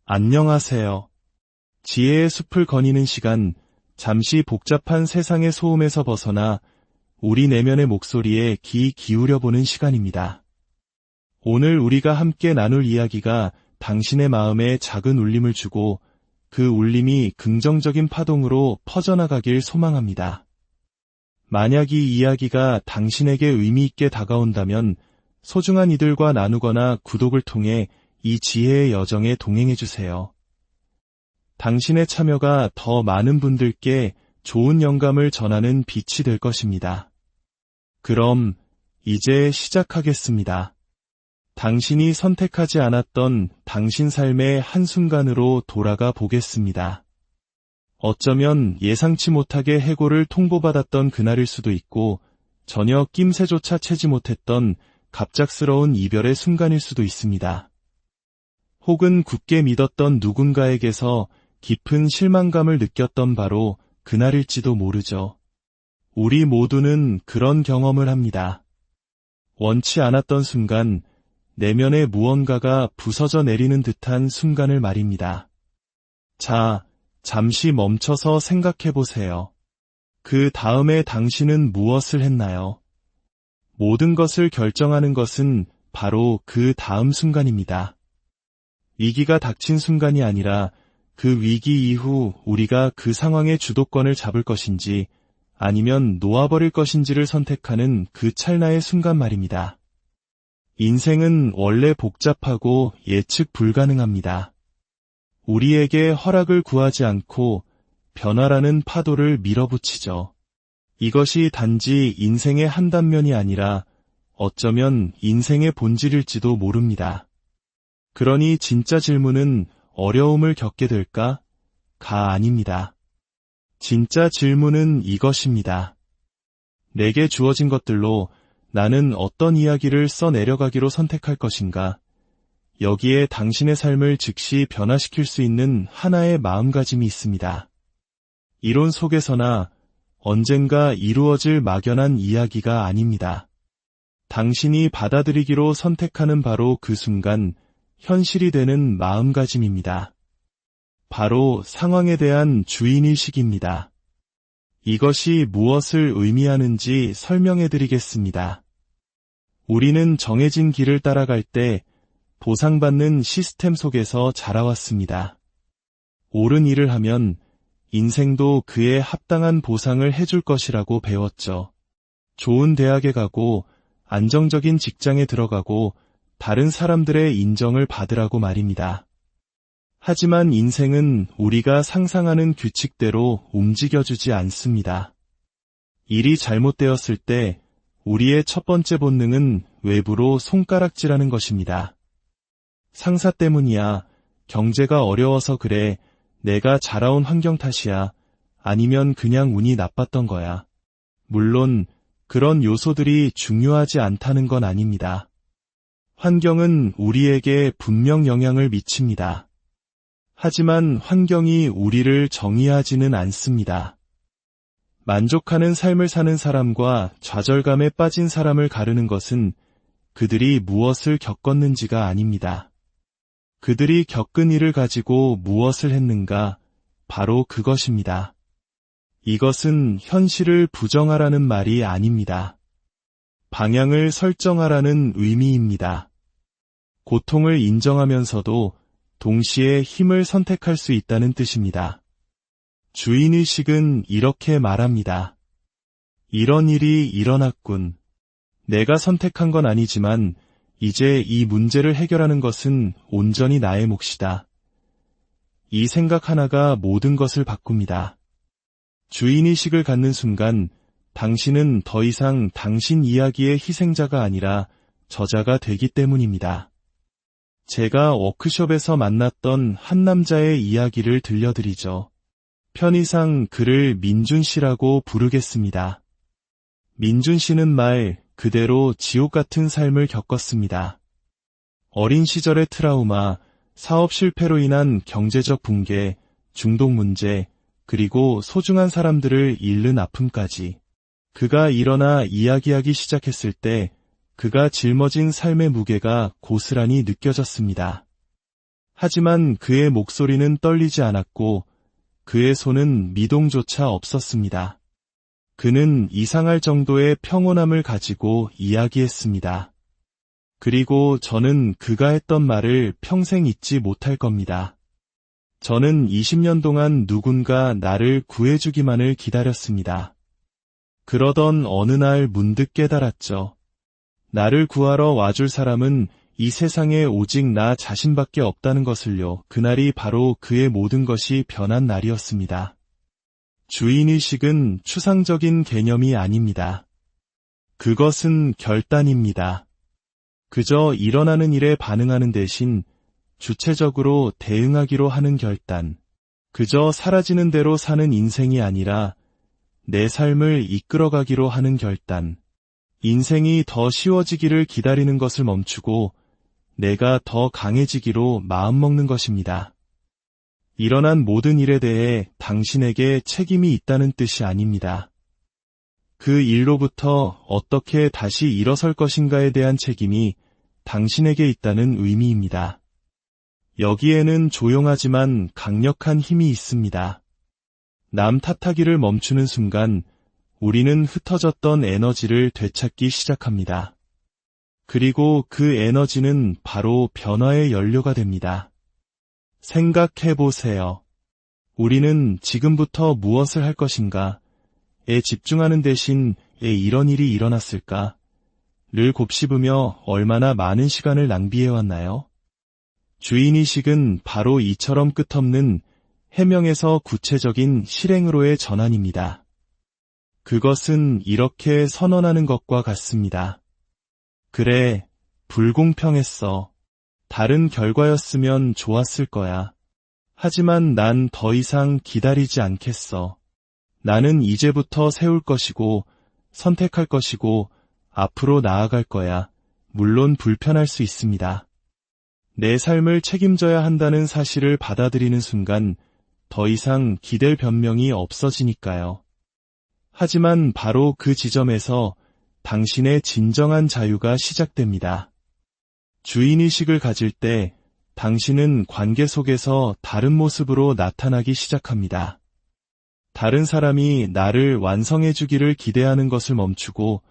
안녕하세요. 지혜의 숲을 거니는 시간, 잠시 복잡한 세상의 소음에서 벗어나 우리 내면의 목소리에 귀 기울여보는 시간입니다. 오늘 우리가 함께 나눌 이야기가 당신의 마음에 작은 울림을 주고 그 울림이 긍정적인 파동으로 퍼져나가길 소망합니다. 만약 이 이야기가 당신에게 의미 있게 다가온다면 소중한 이들과 나누거나 구독을 통해 이 지혜의 여정에 동행해주세요. 당신의 참여가 더 많은 분들께 좋은 영감을 전하는 빛이 될 것입니다. 그럼 이제 시작하겠습니다. 당신이 선택하지 않았던 당신 삶의 한순간으로 돌아가 보겠습니다. 어쩌면 예상치 못하게 해고를 통보받았던 그날일 수도 있고 전혀 낌새조차 채지 못했던 갑작스러운 이별의 순간일 수도 있습니다. 혹은 굳게 믿었던 누군가에게서 깊은 실망감을 느꼈던 바로 그날일지도 모르죠. 우리 모두는 그런 경험을 합니다. 원치 않았던 순간, 내면의 무언가가 부서져 내리는 듯한 순간을 말입니다. 자, 잠시 멈춰서 생각해보세요. 그 다음에 당신은 무엇을 했나요? 모든 것을 결정하는 것은 바로 그 다음 순간입니다. 위기가 닥친 순간이 아니라 그 위기 이후 우리가 그 상황의 주도권을 잡을 것인지 아니면 놓아버릴 것인지를 선택하는 그 찰나의 순간 말입니다. 인생은 원래 복잡하고 예측 불가능합니다. 우리에게 허락을 구하지 않고 변화라는 파도를 밀어붙이죠. 이것이 단지 인생의 한 단면이 아니라 어쩌면 인생의 본질일지도 모릅니다. 그러니 진짜 질문은 어려움을 겪게 될까? 가 아닙니다. 진짜 질문은 이것입니다. 내게 주어진 것들로 나는 어떤 이야기를 써내려가기로 선택할 것인가? 여기에 당신의 삶을 즉시 변화시킬 수 있는 하나의 마음가짐이 있습니다. 이론 속에서나 언젠가 이루어질 막연한 이야기가 아닙니다. 당신이 받아들이기로 선택하는 바로 그 순간, 현실이 되는 마음가짐입니다. 바로 상황에 대한 주인의식입니다. 이것이 무엇을 의미하는지 설명해드리겠습니다. 우리는 정해진 길을 따라갈 때 보상받는 시스템 속에서 자라왔습니다. 옳은 일을 하면 인생도 그에 합당한 보상을 해줄 것이라고 배웠죠. 좋은 대학에 가고 안정적인 직장에 들어가고 다른 사람들의 인정을 받으라고 말입니다. 하지만 인생은 우리가 상상하는 규칙대로 움직여주지 않습니다. 일이 잘못되었을 때 우리의 첫 번째 본능은 외부로 손가락질하는 것입니다. 상사 때문이야, 경제가 어려워서 그래, 내가 자라온 환경 탓이야, 아니면 그냥 운이 나빴던 거야. 물론 그런 요소들이 중요하지 않다는 건 아닙니다. 환경은 우리에게 분명 영향을 미칩니다. 하지만 환경이 우리를 정의하지는 않습니다. 만족하는 삶을 사는 사람과 좌절감에 빠진 사람을 가르는 것은 그들이 무엇을 겪었는지가 아닙니다. 그들이 겪은 일을 가지고 무엇을 했는가, 바로 그것입니다. 이것은 현실을 부정하라는 말이 아닙니다. 방향을 설정하라는 의미입니다. 고통을 인정하면서도 동시에 힘을 선택할 수 있다는 뜻입니다. 주인의식은 이렇게 말합니다. 이런 일이 일어났군. 내가 선택한 건 아니지만 이제 이 문제를 해결하는 것은 온전히 나의 몫이다. 이 생각 하나가 모든 것을 바꿉니다. 주인의식을 갖는 순간 당신은 더 이상 당신 이야기의 희생자가 아니라 저자가 되기 때문입니다. 제가 워크숍에서 만났던 한 남자의 이야기를 들려드리죠. 편의상 그를 민준 씨라고 부르겠습니다. 민준 씨는 말 그대로 지옥 같은 삶을 겪었습니다. 어린 시절의 트라우마, 사업 실패로 인한 경제적 붕괴, 중독 문제, 그리고 소중한 사람들을 잃는 아픔까지. 그가 일어나 이야기하기 시작했을 때 그가 짊어진 삶의 무게가 고스란히 느껴졌습니다. 하지만 그의 목소리는 떨리지 않았고 그의 손은 미동조차 없었습니다. 그는 이상할 정도의 평온함을 가지고 이야기했습니다. 그리고 저는 그가 했던 말을 평생 잊지 못할 겁니다. 저는 20년 동안 누군가 나를 구해주기만을 기다렸습니다. 그러던 어느 날 문득 깨달았죠. 나를 구하러 와줄 사람은 이 세상에 오직 나 자신밖에 없다는 것을요. 그날이 바로 그의 모든 것이 변한 날이었습니다. 주인의식은 추상적인 개념이 아닙니다. 그것은 결단입니다. 그저 일어나는 일에 반응하는 대신 주체적으로 대응하기로 하는 결단. 그저 사라지는 대로 사는 인생이 아니라 내 삶을 이끌어가기로 하는 결단. 인생이 더 쉬워지기를 기다리는 것을 멈추고 내가 더 강해지기로 마음먹는 것입니다. 일어난 모든 일에 대해 당신에게 책임이 있다는 뜻이 아닙니다. 그 일로부터 어떻게 다시 일어설 것인가에 대한 책임이 당신에게 있다는 의미입니다. 여기에는 조용하지만 강력한 힘이 있습니다. 남 탓하기를 멈추는 순간 우리는 흩어졌던 에너지를 되찾기 시작합니다. 그리고 그 에너지는 바로 변화의 연료가 됩니다. 생각해보세요. 우리는 지금부터 무엇을 할 것인가에 집중하는 대신 이런 일이 일어났을까? 를 곱씹으며 얼마나 많은 시간을 낭비해왔나요? 주인의식은 바로 이처럼 끝없는 해명에서 구체적인 실행으로의 전환입니다. 그것은 이렇게 선언하는 것과 같습니다. 그래, 불공평했어. 다른 결과였으면 좋았을 거야. 하지만 난 더 이상 기다리지 않겠어. 나는 이제부터 세울 것이고, 선택할 것이고, 앞으로 나아갈 거야. 물론 불편할 수 있습니다. 내 삶을 책임져야 한다는 사실을 받아들이는 순간 더 이상 기댈 변명이 없어지니까요. 하지만 바로 그 지점에서 당신의 진정한 자유가 시작됩니다. 주인의식을 가질 때 당신은 관계 속에서 다른 모습으로 나타나기 시작합니다. 다른 사람이 나를 완성해주기를 기대하는 것을 멈추고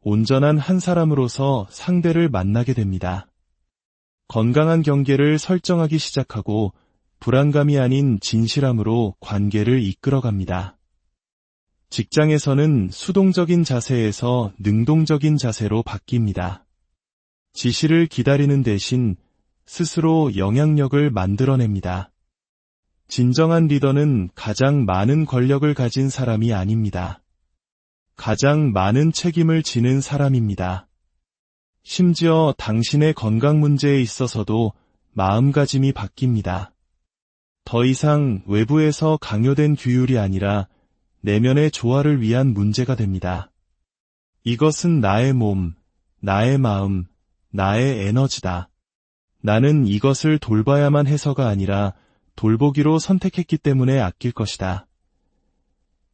온전한 한 사람으로서 상대를 만나게 됩니다. 건강한 경계를 설정하기 시작하고 불안감이 아닌 진실함으로 관계를 이끌어갑니다. 직장에서는 수동적인 자세에서 능동적인 자세로 바뀝니다. 지시를 기다리는 대신 스스로 영향력을 만들어냅니다. 진정한 리더는 가장 많은 권력을 가진 사람이 아닙니다. 가장 많은 책임을 지는 사람입니다. 심지어 당신의 건강 문제에 있어서도 마음가짐이 바뀝니다. 더 이상 외부에서 강요된 규율이 아니라 내면의 조화를 위한 문제가 됩니다. 이것은 나의 몸, 나의 마음, 나의 에너지다. 나는 이것을 돌봐야만 해서가 아니라 돌보기로 선택했기 때문에 아낄 것이다.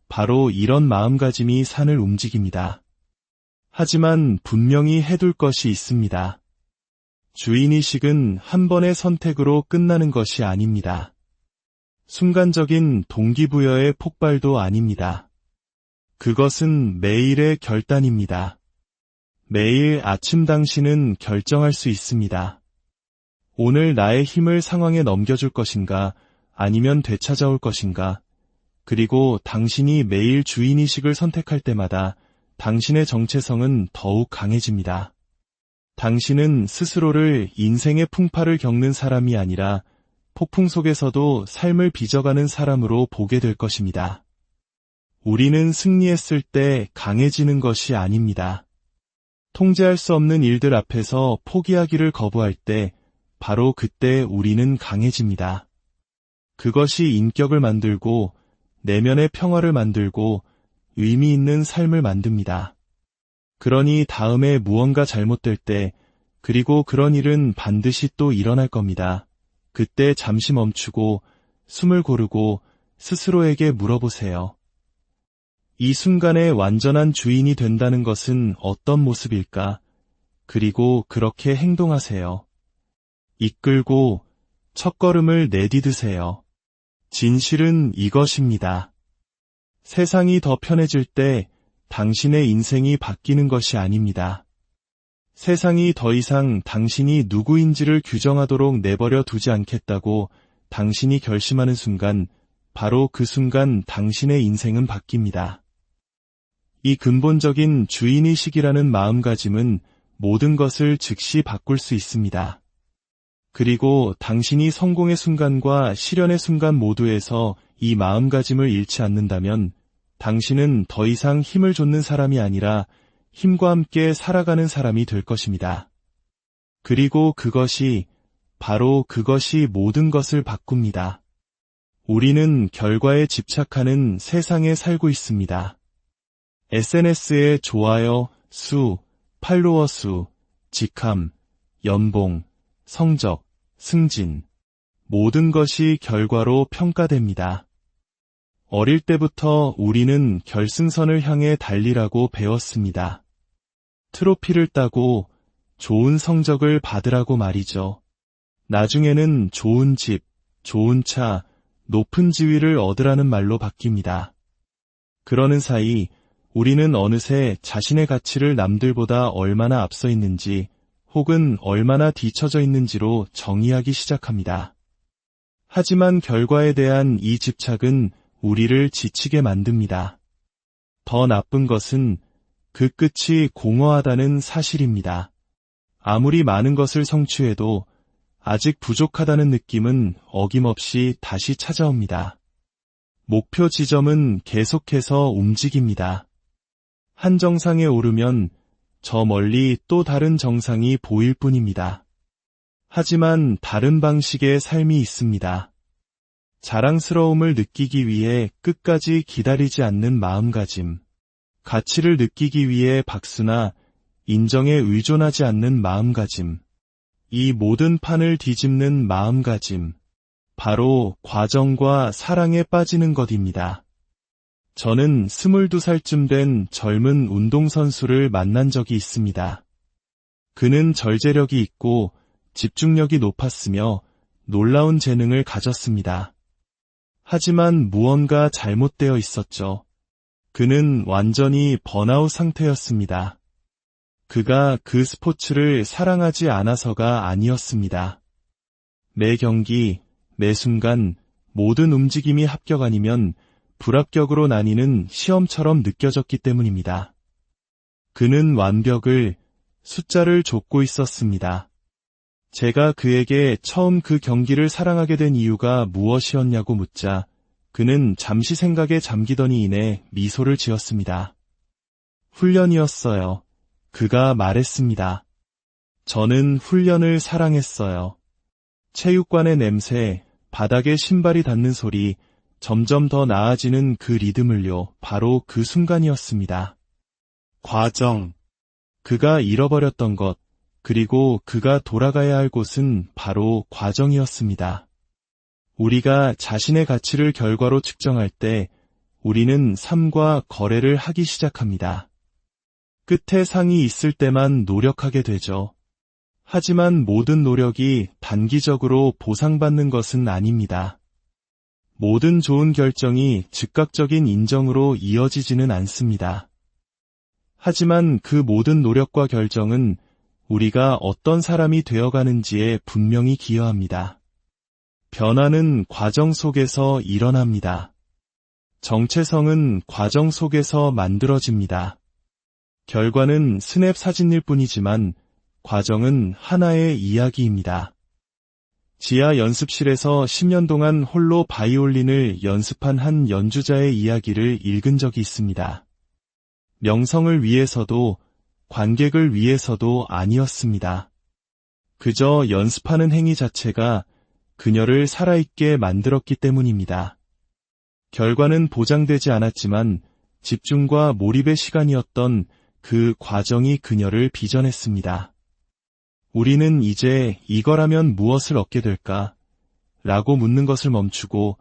바로 이런 마음가짐이 산을 움직입니다. 하지만 분명히 해둘 것이 있습니다. 주인의식은 한 번의 선택으로 끝나는 것이 아닙니다. 순간적인 동기부여의 폭발도 아닙니다. 그것은 매일의 결단입니다. 매일 아침 당신은 결정할 수 있습니다. 오늘 나의 힘을 상황에 넘겨줄 것인가, 아니면 되찾아올 것인가. 그리고 당신이 매일 주인의식을 선택할 때마다 당신의 정체성은 더욱 강해집니다. 당신은 스스로를 인생의 풍파를 겪는 사람이 아니라 폭풍 속에서도 삶을 빚어가는 사람으로 보게 될 것입니다. 우리는 승리했을 때 강해지는 것이 아닙니다. 통제할 수 없는 일들 앞에서 포기하기를 거부할 때 바로 그때 우리는 강해집니다. 그것이 인격을 만들고 내면의 평화를 만들고 의미 있는 삶을 만듭니다. 그러니 다음에 무언가 잘못될 때, 그리고 그런 일은 반드시 또 일어날 겁니다. 그때 잠시 멈추고 숨을 고르고 스스로에게 물어보세요. 이 순간의 완전한 주인이 된다는 것은 어떤 모습일까? 그리고 그렇게 행동하세요. 이끌고 첫걸음을 내디드세요. 진실은 이것입니다. 세상이 더 편해질 때 당신의 인생이 바뀌는 것이 아닙니다. 세상이 더 이상 당신이 누구인지를 규정하도록 내버려 두지 않겠다고 당신이 결심하는 순간, 바로 그 순간 당신의 인생은 바뀝니다. 이 근본적인 주인의식이라는 마음가짐은 모든 것을 즉시 바꿀 수 있습니다. 그리고 당신이 성공의 순간과 실현의 순간 모두에서 이 마음가짐을 잃지 않는다면 당신은 더 이상 힘을 좇는 사람이 아니라 힘과 함께 살아가는 사람이 될 것입니다. 그리고 바로 그것이 모든 것을 바꿉니다. 우리는 결과에 집착하는 세상에 살고 있습니다. SNS의 좋아요 수, 팔로워 수, 직함, 연봉, 성적, 승진, 모든 것이 결과로 평가됩니다. 어릴 때부터 우리는 결승선을 향해 달리라고 배웠습니다. 트로피를 따고 좋은 성적을 받으라고 말이죠. 나중에는 좋은 집, 좋은 차, 높은 지위를 얻으라는 말로 바뀝니다. 그러는 사이 우리는 어느새 자신의 가치를 남들보다 얼마나 앞서 있는지 혹은 얼마나 뒤처져 있는지로 정의하기 시작합니다. 하지만 결과에 대한 이 집착은 우리를 지치게 만듭니다. 더 나쁜 것은 그 끝이 공허하다는 사실입니다. 아무리 많은 것을 성취해도 아직 부족하다는 느낌은 어김없이 다시 찾아옵니다. 목표 지점은 계속해서 움직입니다. 한 정상에 오르면 저 멀리 또 다른 정상이 보일 뿐입니다. 하지만 다른 방식의 삶이 있습니다. 자랑스러움을 느끼기 위해 끝까지 기다리지 않는 마음가짐, 가치를 느끼기 위해 박수나 인정에 의존하지 않는 마음가짐, 이 모든 판을 뒤집는 마음가짐, 바로 과정과 사랑에 빠지는 것입니다. 저는 22살쯤 된 젊은 운동선수를 만난 적이 있습니다. 그는 절제력이 있고 집중력이 높았으며 놀라운 재능을 가졌습니다. 하지만 무언가 잘못되어 있었죠. 그는 완전히 번아웃 상태였습니다. 그가 그 스포츠를 사랑하지 않아서가 아니었습니다. 매 경기, 매 순간 모든 움직임이 합격 아니면 불합격으로 나뉘는 시험처럼 느껴졌기 때문입니다. 그는 완벽을, 숫자를 좇고 있었습니다. 제가 그에게 처음 그 경기를 사랑하게 된 이유가 무엇이었냐고 묻자 그는 잠시 생각에 잠기더니 이내 미소를 지었습니다. 훈련이었어요. 그가 말했습니다. 저는 훈련을 사랑했어요. 체육관의 냄새, 바닥에 신발이 닿는 소리, 점점 더 나아지는 그 리듬을요. 바로 그 순간이었습니다. 과정. 그가 잃어버렸던 것, 그리고 그가 돌아가야 할 곳은 바로 과정이었습니다. 우리가 자신의 가치를 결과로 측정할 때 우리는 삶과 거래를 하기 시작합니다. 끝에 상이 있을 때만 노력하게 되죠. 하지만 모든 노력이 단기적으로 보상받는 것은 아닙니다. 모든 좋은 결정이 즉각적인 인정으로 이어지지는 않습니다. 하지만 그 모든 노력과 결정은 우리가 어떤 사람이 되어가는지에 분명히 기여합니다. 변화는 과정 속에서 일어납니다. 정체성은 과정 속에서 만들어집니다. 결과는 스냅 사진일 뿐이지만 과정은 하나의 이야기입니다. 지하 연습실에서 10년 동안 홀로 바이올린을 연습한 한 연주자의 이야기를 읽은 적이 있습니다. 명성을 위해서도 관객을 위해서도 아니었습니다. 그저 연습하는 행위 자체가 그녀를 살아있게 만들었기 때문입니다. 결과는 보장되지 않았지만 집중과 몰입의 시간이었던 그 과정이 그녀를 빚어냈습니다. 우리는 이제 이거라면 무엇을 얻게 될까? 라고 묻는 것을 멈추고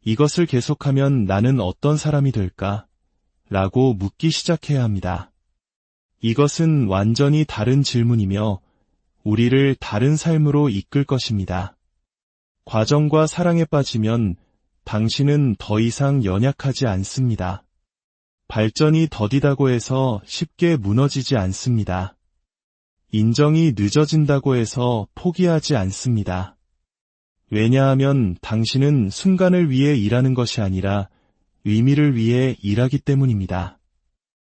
이것을 계속하면 나는 어떤 사람이 될까? 라고 묻기 시작해야 합니다. 이것은 완전히 다른 질문이며 우리를 다른 삶으로 이끌 것입니다. 과정과 사랑에 빠지면 당신은 더 이상 연약하지 않습니다. 발전이 더디다고 해서 쉽게 무너지지 않습니다. 인정이 늦어진다고 해서 포기하지 않습니다. 왜냐하면 당신은 순간을 위해 일하는 것이 아니라 의미를 위해 일하기 때문입니다.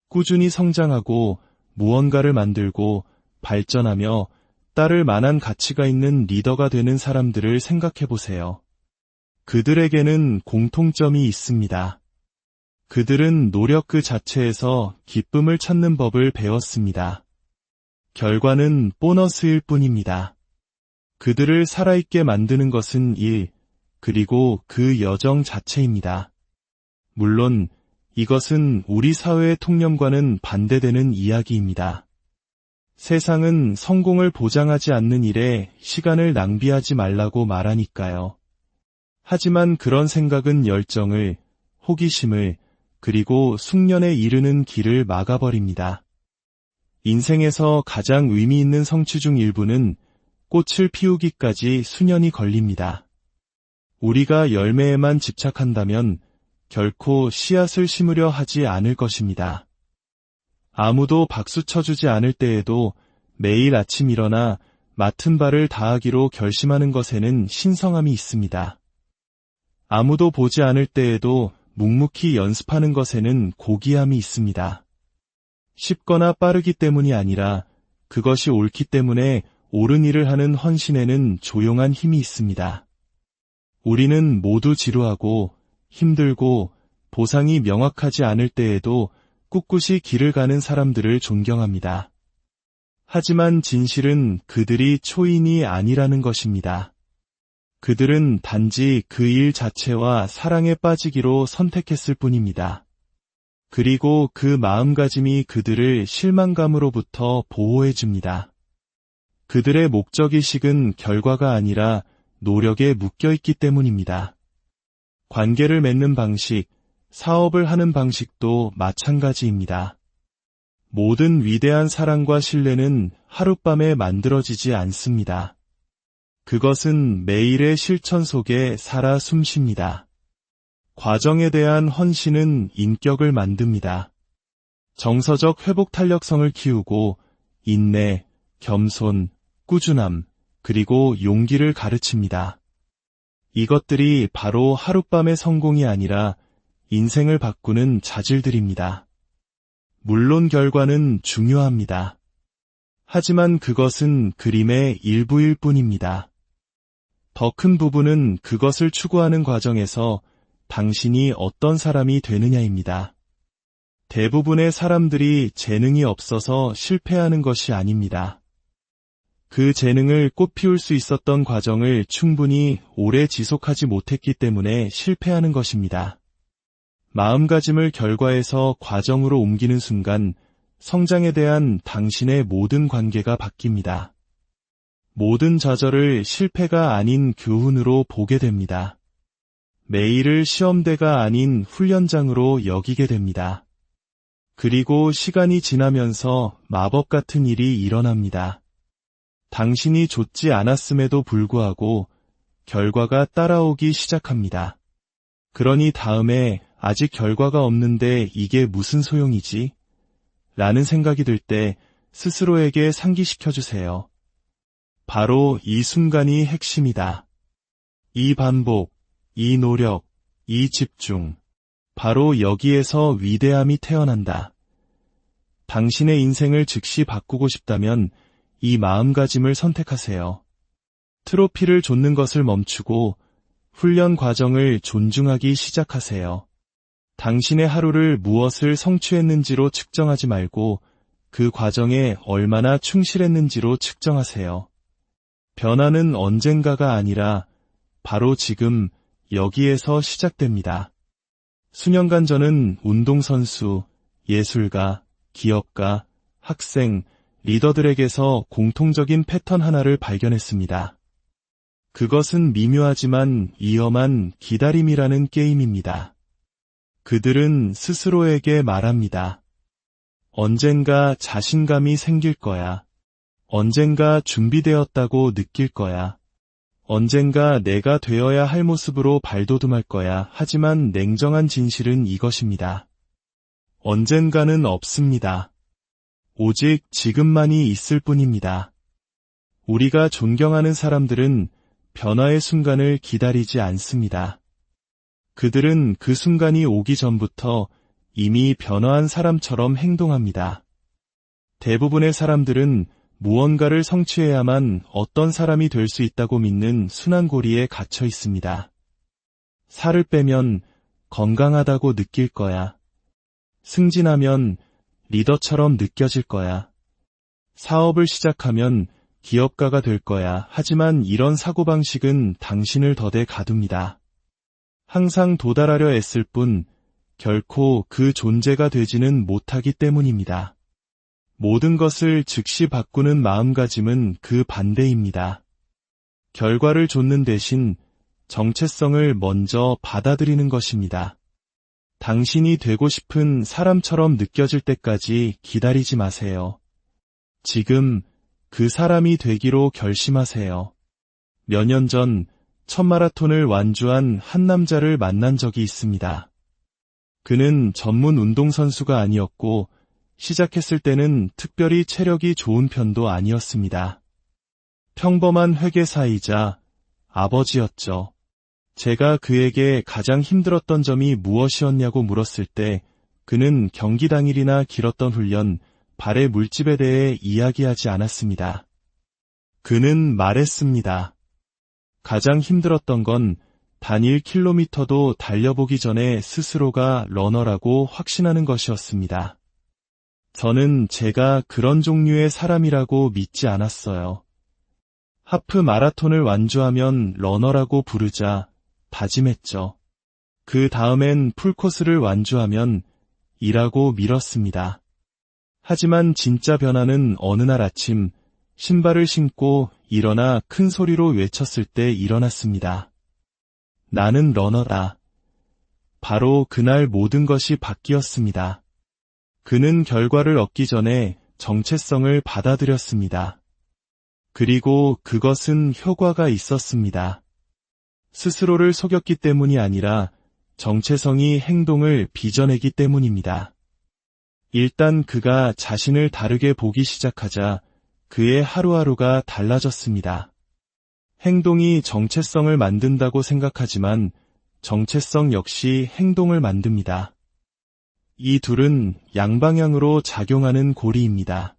꾸준히 성장하고 무언가를 만들고 발전하며 따를 만한 가치가 있는 리더가 되는 사람들을 생각해 보세요. 그들에게는 공통점이 있습니다. 그들은 노력 그 자체에서 기쁨을 찾는 법을 배웠습니다. 결과는 보너스일 뿐입니다. 그들을 살아있게 만드는 것은 일, 그리고 그 여정 자체입니다. 물론 이것은 우리 사회의 통념과는 반대되는 이야기입니다. 세상은 성공을 보장하지 않는 일에 시간을 낭비하지 말라고 말하니까요. 하지만 그런 생각은 열정을, 호기심을, 그리고 숙련에 이르는 길을 막아버립니다. 인생에서 가장 의미 있는 성취 중 일부는 꽃을 피우기까지 수년이 걸립니다. 우리가 열매에만 집착한다면 결코 씨앗을 심으려 하지 않을 것입니다. 아무도 박수 쳐주지 않을 때에도 매일 아침 일어나 맡은 바를 다하기로 결심하는 것에는 신성함이 있습니다. 아무도 보지 않을 때에도 묵묵히 연습하는 것에는 고귀함이 있습니다. 쉽거나 빠르기 때문이 아니라 그것이 옳기 때문에 옳은 일을 하는 헌신에는 조용한 힘이 있습니다. 우리는 모두 지루하고 힘들고 보상이 명확하지 않을 때에도 꿋꿋이 길을 가는 사람들을 존경합니다. 하지만 진실은 그들이 초인이 아니라는 것입니다. 그들은 단지 그 일 자체와 사랑에 빠지기로 선택했을 뿐입니다. 그리고 그 마음가짐이 그들을 실망감으로부터 보호해줍니다. 그들의 목적의식은 결과가 아니라 노력에 묶여있기 때문입니다. 관계를 맺는 방식, 사업을 하는 방식도 마찬가지입니다. 모든 위대한 사랑과 신뢰는 하룻밤에 만들어지지 않습니다. 그것은 매일의 실천 속에 살아 숨쉽니다. 과정에 대한 헌신은 인격을 만듭니다. 정서적 회복 탄력성을 키우고 인내, 겸손, 꾸준함, 그리고 용기를 가르칩니다. 이것들이 바로 하룻밤의 성공이 아니라 인생을 바꾸는 자질들입니다. 물론 결과는 중요합니다. 하지만 그것은 그림의 일부일 뿐입니다. 더 큰 부분은 그것을 추구하는 과정에서 당신이 어떤 사람이 되느냐입니다. 대부분의 사람들이 재능이 없어서 실패하는 것이 아닙니다. 그 재능을 꽃피울 수 있었던 과정을 충분히 오래 지속하지 못했기 때문에 실패하는 것입니다. 마음가짐을 결과에서 과정으로 옮기는 순간 성장에 대한 당신의 모든 관계가 바뀝니다. 모든 좌절을 실패가 아닌 교훈으로 보게 됩니다. 매일을 시험대가 아닌 훈련장으로 여기게 됩니다. 그리고 시간이 지나면서 마법 같은 일이 일어납니다. 당신이 좇지 않았음에도 불구하고 결과가 따라오기 시작합니다. 그러니 다음에 아직 결과가 없는데 이게 무슨 소용이지? 라는 생각이 들 때 스스로에게 상기시켜주세요. 바로 이 순간이 핵심이다. 이 반복, 이 노력, 이 집중. 바로 여기에서 위대함이 태어난다. 당신의 인생을 즉시 바꾸고 싶다면 이 마음가짐을 선택하세요. 트로피를 좇는 것을 멈추고 훈련 과정을 존중하기 시작하세요. 당신의 하루를 무엇을 성취했는지로 측정하지 말고 그 과정에 얼마나 충실했는지로 측정하세요. 변화는 언젠가가 아니라 바로 지금 여기에서 시작됩니다. 수년간 저는 운동선수, 예술가, 기업가, 학생, 리더들에게서 공통적인 패턴 하나를 발견했습니다. 그것은 미묘하지만 위험한 기다림이라는 게임입니다. 그들은 스스로에게 말합니다. 언젠가 자신감이 생길 거야. 언젠가 준비되었다고 느낄 거야. 언젠가 내가 되어야 할 모습으로 발돋움할 거야. 하지만 냉정한 진실은 이것입니다. 언젠가는 없습니다. 오직 지금만이 있을 뿐입니다. 우리가 존경하는 사람들은 변화의 순간을 기다리지 않습니다. 그들은 그 순간이 오기 전부터 이미 변화한 사람처럼 행동합니다. 대부분의 사람들은 무언가를 성취해야만 어떤 사람이 될 수 있다고 믿는 순환고리에 갇혀 있습니다. 살을 빼면 건강하다고 느낄 거야. 승진하면 리더처럼 느껴질 거야. 사업을 시작하면 기업가가 될 거야. 하지만 이런 사고방식은 당신을 더대 가둡니다. 항상 도달하려 애쓸 뿐 결코 그 존재가 되지는 못하기 때문입니다. 모든 것을 즉시 바꾸는 마음가짐은 그 반대입니다. 결과를 좇는 대신 정체성을 먼저 받아들이는 것입니다. 당신이 되고 싶은 사람처럼 느껴질 때까지 기다리지 마세요. 지금 그 사람이 되기로 결심하세요. 몇 년 전 첫 마라톤을 완주한 한 남자를 만난 적이 있습니다. 그는 전문 운동선수가 아니었고 시작했을 때는 특별히 체력이 좋은 편도 아니었습니다. 평범한 회계사이자 아버지였죠. 제가 그에게 가장 힘들었던 점이 무엇이었냐고 물었을 때 그는 경기 당일이나 길었던 훈련, 발의 물집에 대해 이야기하지 않았습니다. 그는 말했습니다. 가장 힘들었던 건 단 1km도 달려보기 전에 스스로가 러너라고 확신하는 것이었습니다. 저는 제가 그런 종류의 사람이라고 믿지 않았어요. 하프 마라톤을 완주하면 러너라고 부르자 다짐했죠. 그 다음엔 풀코스를 완주하면 이라고 밀었습니다. 하지만 진짜 변화는 어느 날 아침 신발을 신고 일어나 큰 소리로 외쳤을 때 일어났습니다. 나는 러너다. 바로 그날 모든 것이 바뀌었습니다. 그는 결과를 얻기 전에 정체성을 받아들였습니다. 그리고 그것은 효과가 있었습니다. 스스로를 속였기 때문이 아니라 정체성이 행동을 빚어내기 때문입니다. 일단 그가 자신을 다르게 보기 시작하자 그의 하루하루가 달라졌습니다. 행동이 정체성을 만든다고 생각하지만 정체성 역시 행동을 만듭니다. 이 둘은 양방향으로 작용하는 고리입니다.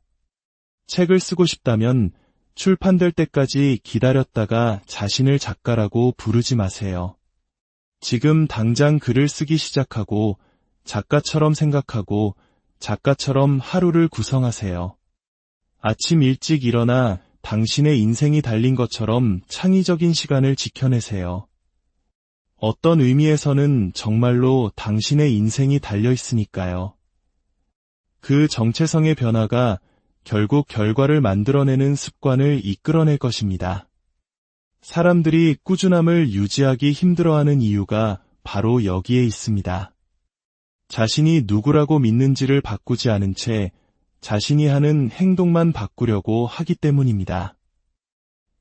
책을 쓰고 싶다면 출판될 때까지 기다렸다가 자신을 작가라고 부르지 마세요. 지금 당장 글을 쓰기 시작하고 작가처럼 생각하고 작가처럼 하루를 구성하세요. 아침 일찍 일어나 당신의 인생이 달린 것처럼 창의적인 시간을 지켜내세요. 어떤 의미에서는 정말로 당신의 인생이 달려 있으니까요. 그 정체성의 변화가 결국 결과를 만들어내는 습관을 이끌어낼 것입니다. 사람들이 꾸준함을 유지하기 힘들어하는 이유가 바로 여기에 있습니다. 자신이 누구라고 믿는지를 바꾸지 않은 채 자신이 하는 행동만 바꾸려고 하기 때문입니다.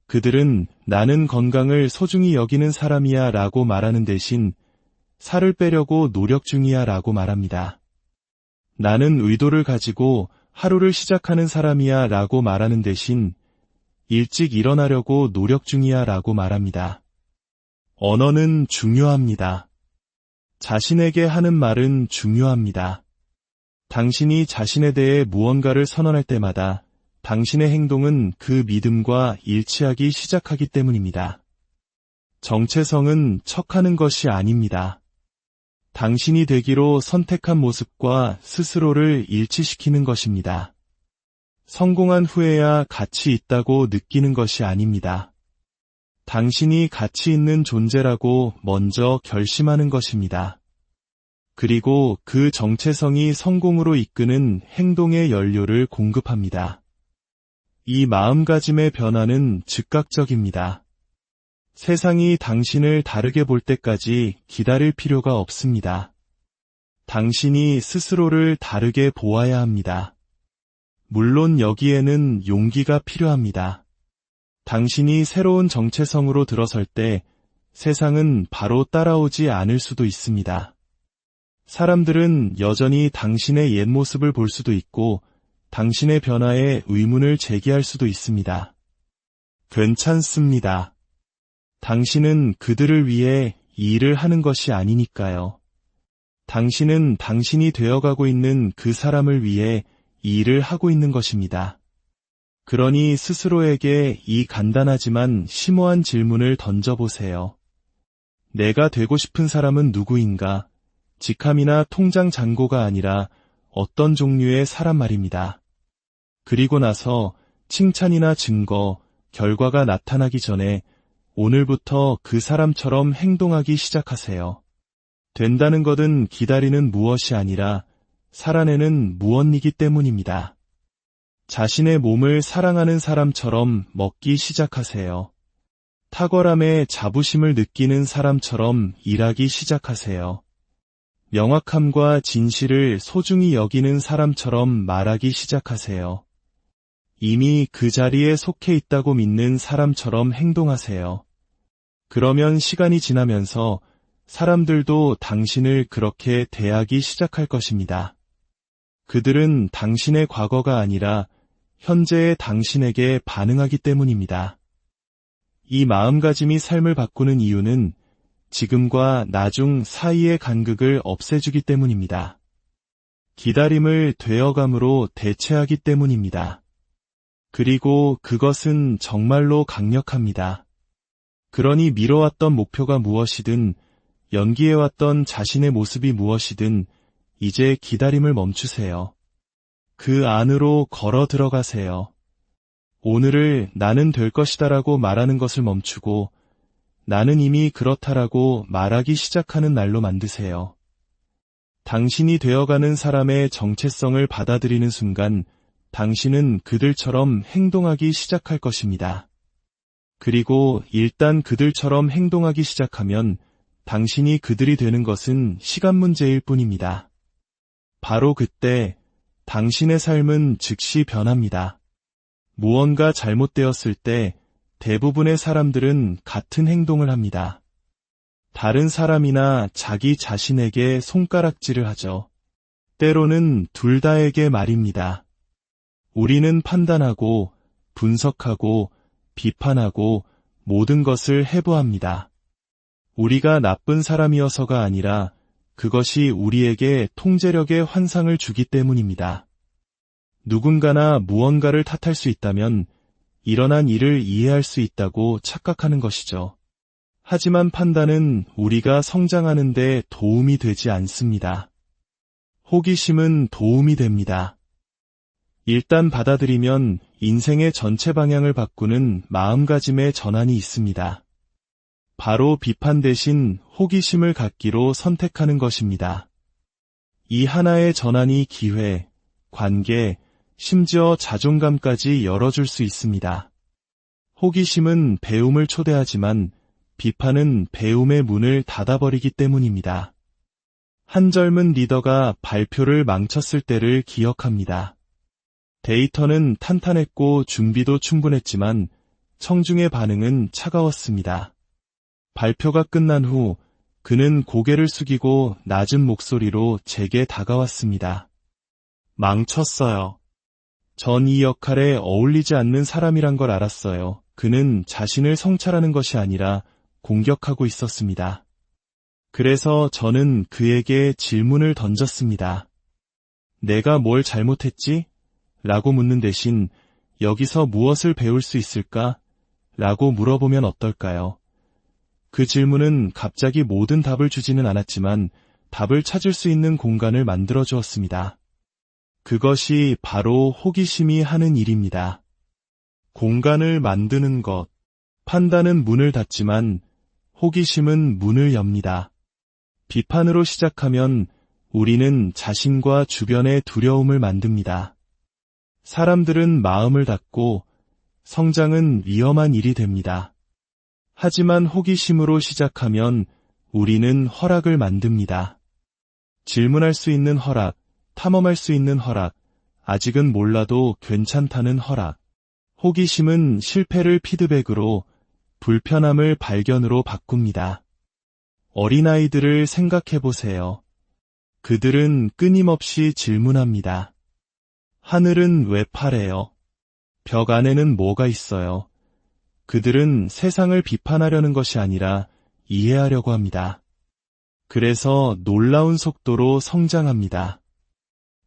그들은 나는 건강을 소중히 여기는 사람이야 라고 말하는 대신 살을 빼려고 노력 중이야 라고 말합니다. 나는 의도를 가지고 하루를 시작하는 사람이야 라고 말하는 대신 일찍 일어나려고 노력 중이야 라고 말합니다. 언어는 중요합니다. 자신에게 하는 말은 중요합니다. 당신이 자신에 대해 무언가를 선언할 때마다 당신의 행동은 그 믿음과 일치하기 시작하기 때문입니다. 정체성은 척하는 것이 아닙니다. 당신이 되기로 선택한 모습과 스스로를 일치시키는 것입니다. 성공한 후에야 가치 있다고 느끼는 것이 아닙니다. 당신이 가치 있는 존재라고 먼저 결심하는 것입니다. 그리고 그 정체성이 성공으로 이끄는 행동의 연료를 공급합니다. 이 마음가짐의 변화는 즉각적입니다. 세상이 당신을 다르게 볼 때까지 기다릴 필요가 없습니다. 당신이 스스로를 다르게 보아야 합니다. 물론 여기에는 용기가 필요합니다. 당신이 새로운 정체성으로 들어설 때 세상은 바로 따라오지 않을 수도 있습니다. 사람들은 여전히 당신의 옛 모습을 볼 수도 있고 당신의 변화에 의문을 제기할 수도 있습니다. 괜찮습니다. 당신은 그들을 위해 이 일을 하는 것이 아니니까요. 당신은 당신이 되어가고 있는 그 사람을 위해 이 일을 하고 있는 것입니다. 그러니 스스로에게 이 간단하지만 심오한 질문을 던져보세요. 내가 되고 싶은 사람은 누구인가? 직함이나 통장 잔고가 아니라 어떤 종류의 사람 말입니다. 그리고 나서 칭찬이나 증거, 결과가 나타나기 전에 오늘부터 그 사람처럼 행동하기 시작하세요. 된다는 것은 기다리는 무엇이 아니라 살아내는 무언이기 때문입니다. 자신의 몸을 사랑하는 사람처럼 먹기 시작하세요. 탁월함에 자부심을 느끼는 사람처럼 일하기 시작하세요. 명확함과 진실을 소중히 여기는 사람처럼 말하기 시작하세요. 이미 그 자리에 속해 있다고 믿는 사람처럼 행동하세요. 그러면 시간이 지나면서 사람들도 당신을 그렇게 대하기 시작할 것입니다. 그들은 당신의 과거가 아니라 현재의 당신에게 반응하기 때문입니다. 이 마음가짐이 삶을 바꾸는 이유는 지금과 나중 사이의 간극을 없애주기 때문입니다. 기다림을 되어감으로 대체하기 때문입니다. 그리고 그것은 정말로 강력합니다. 그러니 미뤄왔던 목표가 무엇이든 연기해왔던 자신의 모습이 무엇이든 이제 기다림을 멈추세요. 그 안으로 걸어 들어가세요. 오늘을 나는 될 것이다라고 말하는 것을 멈추고 나는 이미 그렇다라고 말하기 시작하는 날로 만드세요. 당신이 되어가는 사람의 정체성을 받아들이는 순간 당신은 그들처럼 행동하기 시작할 것입니다. 그리고 일단 그들처럼 행동하기 시작하면 당신이 그들이 되는 것은 시간 문제일 뿐입니다. 바로 그때 당신의 삶은 즉시 변합니다. 무언가 잘못되었을 때 대부분의 사람들은 같은 행동을 합니다. 다른 사람이나 자기 자신에게 손가락질을 하죠. 때로는 둘 다에게 말입니다. 우리는 판단하고 분석하고 비판하고 모든 것을 해부합니다. 우리가 나쁜 사람이어서가 아니라 그것이 우리에게 통제력의 환상을 주기 때문입니다. 누군가나 무언가를 탓할 수 있다면 일어난 일을 이해할 수 있다고 착각하는 것이죠. 하지만 판단은 우리가 성장하는 데 도움이 되지 않습니다. 호기심은 도움이 됩니다. 일단 받아들이면 인생의 전체 방향을 바꾸는 마음가짐의 전환이 있습니다. 바로 비판 대신 호기심을 갖기로 선택하는 것입니다. 이 하나의 전환이 기회, 관계, 심지어 자존감까지 열어줄 수 있습니다. 호기심은 배움을 초대하지만 비판은 배움의 문을 닫아버리기 때문입니다. 한 젊은 리더가 발표를 망쳤을 때를 기억합니다. 데이터는 탄탄했고 준비도 충분했지만 청중의 반응은 차가웠습니다. 발표가 끝난 후 그는 고개를 숙이고 낮은 목소리로 제게 다가왔습니다. 망쳤어요. 전 이 역할에 어울리지 않는 사람이란 걸 알았어요. 그는 자신을 성찰하는 것이 아니라 공격하고 있었습니다. 그래서 저는 그에게 질문을 던졌습니다. 내가 뭘 잘못했지? 라고 묻는 대신 여기서 무엇을 배울 수 있을까? 라고 물어보면 어떨까요? 그 질문은 갑자기 모든 답을 주지는 않았지만 답을 찾을 수 있는 공간을 만들어 주었습니다. 그것이 바로 호기심이 하는 일입니다. 공간을 만드는 것. 판단은 문을 닫지만 호기심은 문을 엽니다. 비판으로 시작하면 우리는 자신과 주변의 두려움을 만듭니다. 사람들은 마음을 닫고 성장은 위험한 일이 됩니다. 하지만 호기심으로 시작하면 우리는 허락을 만듭니다. 질문할 수 있는 허락, 탐험할 수 있는 허락, 아직은 몰라도 괜찮다는 허락. 호기심은 실패를 피드백으로, 불편함을 발견으로 바꿉니다. 어린아이들을 생각해 보세요. 그들은 끊임없이 질문합니다. 하늘은 왜 파래요? 벽 안에는 뭐가 있어요? 그들은 세상을 비판하려는 것이 아니라 이해하려고 합니다. 그래서 놀라운 속도로 성장합니다.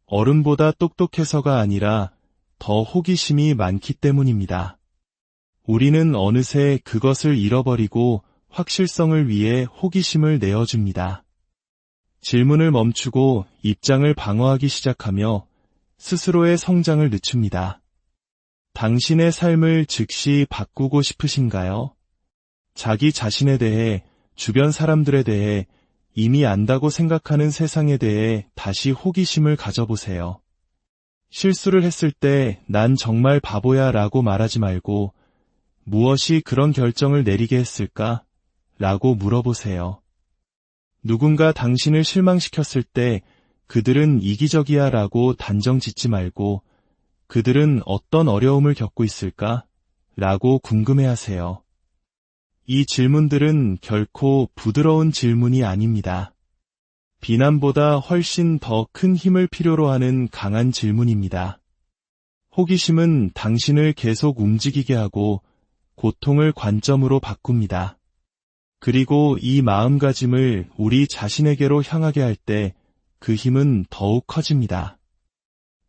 어른보다 똑똑해서가 아니라 더 호기심이 많기 때문입니다. 우리는 어느새 그것을 잃어버리고 확실성을 위해 호기심을 내어줍니다. 질문을 멈추고 입장을 방어하기 시작하며 스스로의 성장을 늦춥니다. 당신의 삶을 즉시 바꾸고 싶으신가요? 자기 자신에 대해, 주변 사람들에 대해, 이미 안다고 생각하는 세상에 대해 다시 호기심을 가져보세요. 실수를 했을 때 난 정말 바보야 라고 말하지 말고 무엇이 그런 결정을 내리게 했을까? 라고 물어보세요. 누군가 당신을 실망시켰을 때 그들은 이기적이야 라고 단정 짓지 말고 그들은 어떤 어려움을 겪고 있을까? 라고 궁금해하세요. 이 질문들은 결코 부드러운 질문이 아닙니다. 비난보다 훨씬 더 큰 힘을 필요로 하는 강한 질문입니다. 호기심은 당신을 계속 움직이게 하고 고통을 관점으로 바꿉니다. 그리고 이 마음가짐을 우리 자신에게로 향하게 할 때 그 힘은 더욱 커집니다.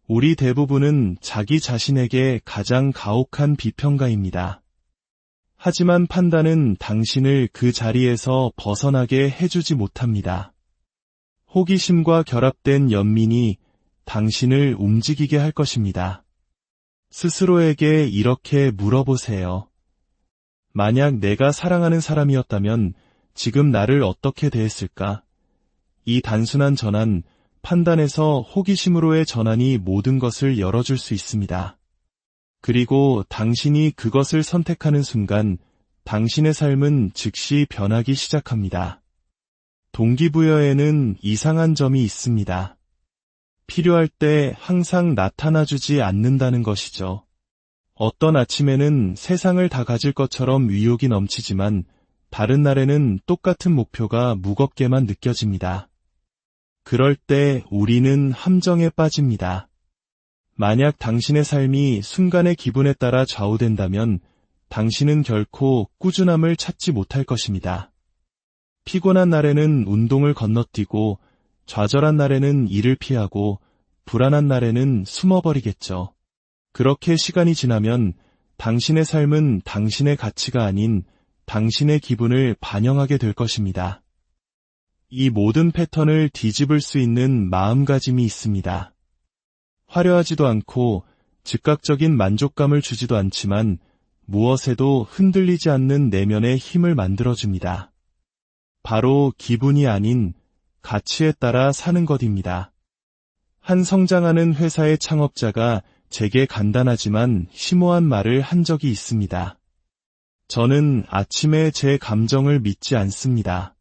우리 대부분은 자기 자신에게 가장 가혹한 비평가입니다. 하지만 판단은 당신을 그 자리에서 벗어나게 해주지 못합니다. 호기심과 결합된 연민이 당신을 움직이게 할 것입니다. 스스로에게 이렇게 물어보세요. 만약 내가 사랑하는 사람이었다면 지금 나를 어떻게 대했을까? 이 단순한 전환, 판단에서 호기심으로의 전환이 모든 것을 열어줄 수 있습니다. 그리고 당신이 그것을 선택하는 순간 당신의 삶은 즉시 변하기 시작합니다. 동기부여에는 이상한 점이 있습니다. 필요할 때 항상 나타나주지 않는다는 것이죠. 어떤 아침에는 세상을 다 가질 것처럼 의욕이 넘치지만 다른 날에는 똑같은 목표가 무겁게만 느껴집니다. 그럴 때 우리는 함정에 빠집니다. 만약 당신의 삶이 순간의 기분에 따라 좌우된다면 당신은 결코 꾸준함을 찾지 못할 것입니다. 피곤한 날에는 운동을 건너뛰고 좌절한 날에는 일을 피하고 불안한 날에는 숨어버리겠죠. 그렇게 시간이 지나면 당신의 삶은 당신의 가치가 아닌 당신의 기분을 반영하게 될 것입니다. 이 모든 패턴을 뒤집을 수 있는 마음가짐이 있습니다. 화려하지도 않고 즉각적인 만족감을 주지도 않지만 무엇에도 흔들리지 않는 내면의 힘을 만들어줍니다. 바로 기분이 아닌 가치에 따라 사는 것입니다. 한 성장하는 회사의 창업자가 제게 간단하지만 심오한 말을 한 적이 있습니다. 저는 아침에 제 감정을 믿지 않습니다.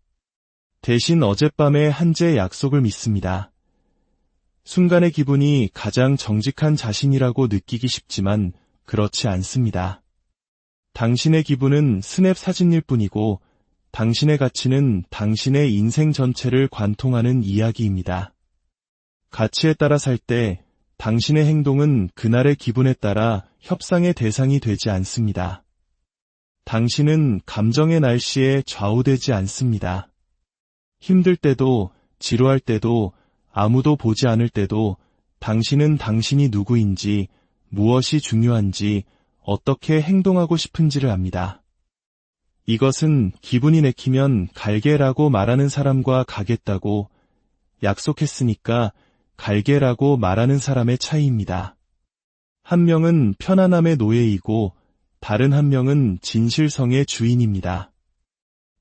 대신 어젯밤의 한제 약속을 믿습니다. 순간의 기분이 가장 정직한 자신이라고 느끼기 쉽지만 그렇지 않습니다. 당신의 기분은 스냅 사진일 뿐이고 당신의 가치는 당신의 인생 전체를 관통하는 이야기입니다. 가치에 따라 살 때 당신의 행동은 그날의 기분에 따라 협상의 대상이 되지 않습니다. 당신은 감정의 날씨에 좌우되지 않습니다. 힘들 때도, 지루할 때도, 아무도 보지 않을 때도 당신은 당신이 누구인지, 무엇이 중요한지, 어떻게 행동하고 싶은지를 압니다. 이것은 기분이 내키면 갈게라고 말하는 사람과 가겠다고 약속했으니까 갈게라고 말하는 사람의 차이입니다. 한 명은 편안함의 노예이고 다른 한 명은 진실성의 주인입니다.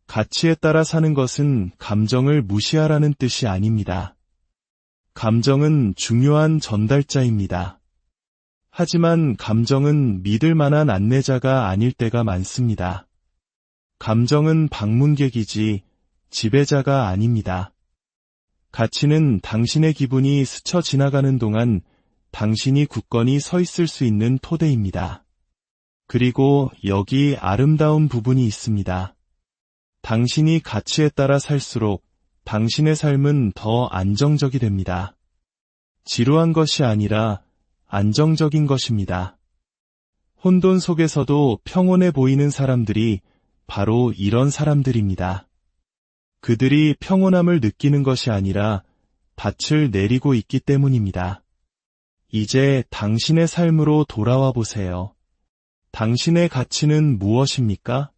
가치에 따라 사는 것은 감정을 무시하라는 뜻이 아닙니다. 감정은 중요한 전달자입니다. 하지만 감정은 믿을 만한 안내자가 아닐 때가 많습니다. 감정은 방문객이지 지배자가 아닙니다. 가치는 당신의 기분이 스쳐 지나가는 동안 당신이 굳건히 서 있을 수 있는 토대입니다. 그리고 여기 아름다운 부분이 있습니다. 당신이 가치에 따라 살수록 당신의 삶은 더 안정적이 됩니다. 지루한 것이 아니라 안정적인 것입니다. 혼돈 속에서도 평온해 보이는 사람들이 바로 이런 사람들입니다. 그들이 평온함을 느끼는 것이 아니라 닻을 내리고 있기 때문입니다. 이제 당신의 삶으로 돌아와 보세요. 당신의 가치는 무엇입니까?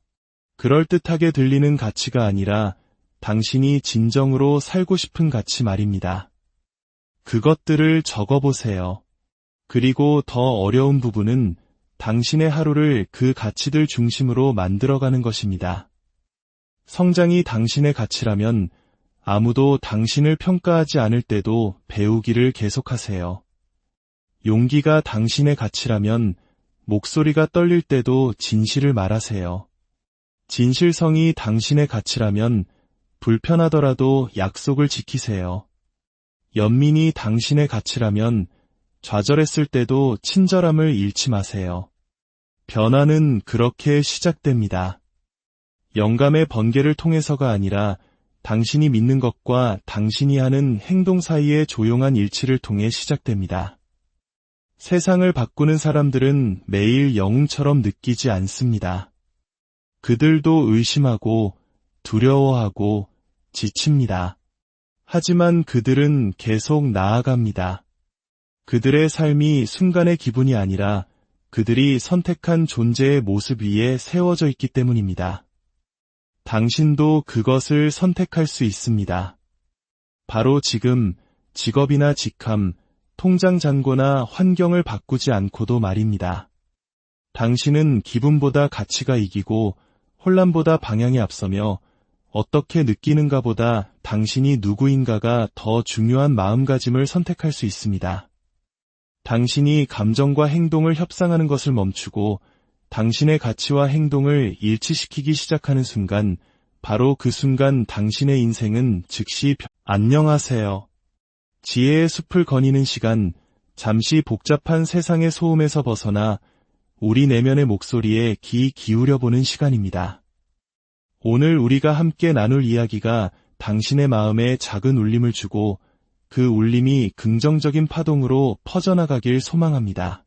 그럴듯하게 들리는 가치가 아니라 당신이 진정으로 살고 싶은 가치 말입니다. 그것들을 적어보세요. 그리고 더 어려운 부분은 당신의 하루를 그 가치들 중심으로 만들어가는 것입니다. 성장이 당신의 가치라면 아무도 당신을 평가하지 않을 때도 배우기를 계속하세요. 용기가 당신의 가치라면 목소리가 떨릴 때도 진실을 말하세요. 진실성이 당신의 가치라면 불편하더라도 약속을 지키세요. 연민이 당신의 가치라면 좌절했을 때도 친절함을 잃지 마세요. 변화는 그렇게 시작됩니다. 영감의 번개를 통해서가 아니라 당신이 믿는 것과 당신이 하는 행동 사이의 조용한 일치를 통해 시작됩니다. 세상을 바꾸는 사람들은 매일 영웅처럼 느끼지 않습니다. 그들도 의심하고 두려워하고 지칩니다. 하지만 그들은 계속 나아갑니다. 그들의 삶이 순간의 기분이 아니라 그들이 선택한 존재의 모습 위에 세워져 있기 때문입니다. 당신도 그것을 선택할 수 있습니다. 바로 지금 직업이나 직함, 통장 잔고나 환경을 바꾸지 않고도 말입니다. 당신은 기분보다 가치가 이기고 혼란보다 방향이 앞서며 어떻게 느끼는가보다 당신이 누구인가가 더 중요한 마음가짐을 선택할 수 있습니다. 당신이 감정과 행동을 협상하는 것을 멈추고 당신의 가치와 행동을 일치시키기 시작하는 순간, 바로 그 순간 당신의 인생은 즉시 안녕하세요. 지혜의 숲을 거니는 시간, 잠시 복잡한 세상의 소음에서 벗어나 우리 내면의 목소리에 귀 기울여보는 시간입니다. 오늘 우리가 함께 나눌 이야기가 당신의 마음에 작은 울림을 주고 그 울림이 긍정적인 파동으로 퍼져나가길 소망합니다.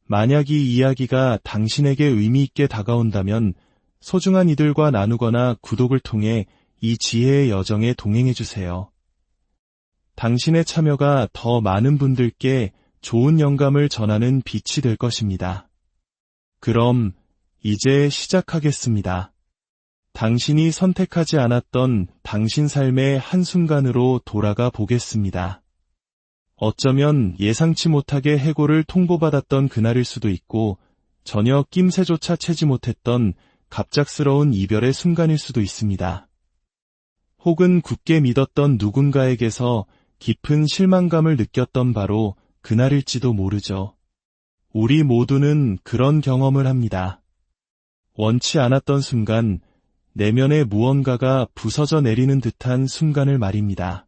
만약 이 이야기가 당신에게 의미 있게 다가온다면 소중한 이들과 나누거나 구독을 통해 이 지혜의 여정에 동행해주세요. 당신의 참여가 더 많은 분들께 좋은 영감을 전하는 빛이 될 것입니다. 그럼 이제 시작하겠습니다. 당신이 선택하지 않았던 당신 삶의 한순간으로 돌아가 보겠습니다. 어쩌면 예상치 못하게 해고를 통보받았던 그날일 수도 있고 전혀 낌새조차 채지 못했던 갑작스러운 이별의 순간일 수도 있습니다. 혹은 굳게 믿었던 누군가에게서 깊은 실망감을 느꼈던 바로 그날일지도 모르죠. 우리 모두는 그런 경험을 합니다. 원치 않았던 순간, 내면의 무언가가 부서져 내리는 듯한 순간을 말입니다.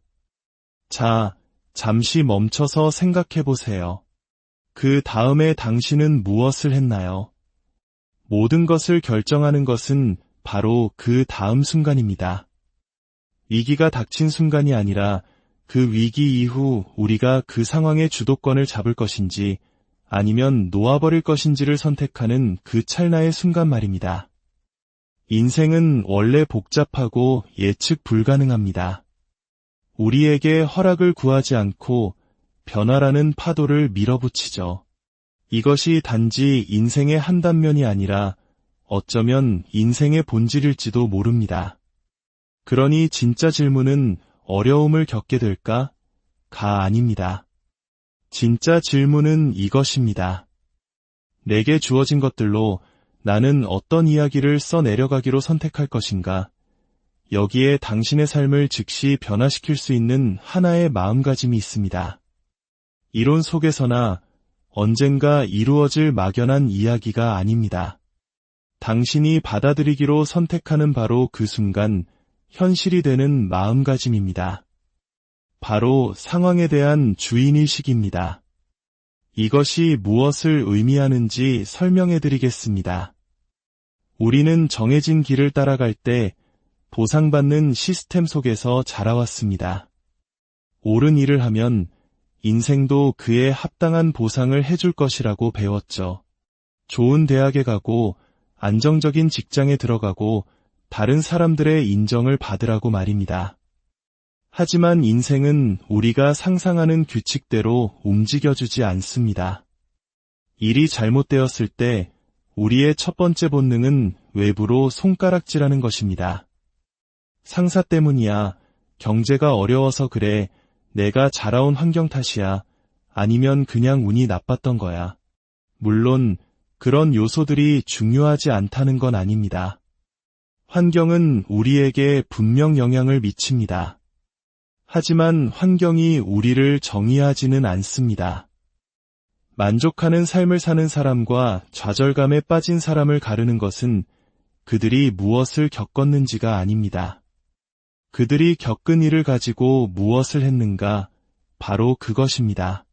자, 잠시 멈춰서 생각해 보세요. 그 다음에 당신은 무엇을 했나요? 모든 것을 결정하는 것은 바로 그 다음 순간입니다. 위기가 닥친 순간이 아니라 그 위기 이후 우리가 그 상황의 주도권을 잡을 것인지 아니면 놓아버릴 것인지를 선택하는 그 찰나의 순간 말입니다. 인생은 원래 복잡하고 예측 불가능합니다. 우리에게 허락을 구하지 않고 변화라는 파도를 밀어붙이죠. 이것이 단지 인생의 한 단면이 아니라 어쩌면 인생의 본질일지도 모릅니다. 그러니 진짜 질문은 어려움을 겪게 될까? 가 아닙니다. 진짜 질문은 이것입니다. 내게 주어진 것들로 나는 어떤 이야기를 써내려가기로 선택할 것인가? 여기에 당신의 삶을 즉시 변화시킬 수 있는 하나의 마음가짐이 있습니다. 이론 속에서나 언젠가 이루어질 막연한 이야기가 아닙니다. 당신이 받아들이기로 선택하는 바로 그 순간 현실이 되는 마음가짐입니다. 바로 상황에 대한 주인의식입니다. 이것이 무엇을 의미하는지 설명해 드리겠습니다. 우리는 정해진 길을 따라갈 때 보상받는 시스템 속에서 자라왔습니다. 옳은 일을 하면 인생도 그에 합당한 보상을 해줄 것이라고 배웠죠. 좋은 대학에 가고 안정적인 직장에 들어가고 다른 사람들의 인정을 받으라고 말입니다. 하지만 인생은 우리가 상상하는 규칙대로 움직여주지 않습니다. 일이 잘못되었을 때 우리의 첫 번째 본능은 외부로 손가락질하는 것입니다. 상사 때문이야, 경제가 어려워서 그래, 내가 자라온 환경 탓이야, 아니면 그냥 운이 나빴던 거야. 물론 그런 요소들이 중요하지 않다는 건 아닙니다. 환경은 우리에게 분명 영향을 미칩니다. 하지만 환경이 우리를 정의하지는 않습니다. 만족하는 삶을 사는 사람과 좌절감에 빠진 사람을 가르는 것은 그들이 무엇을 겪었는지가 아닙니다. 그들이 겪은 일을 가지고 무엇을 했는가, 바로 그것입니다.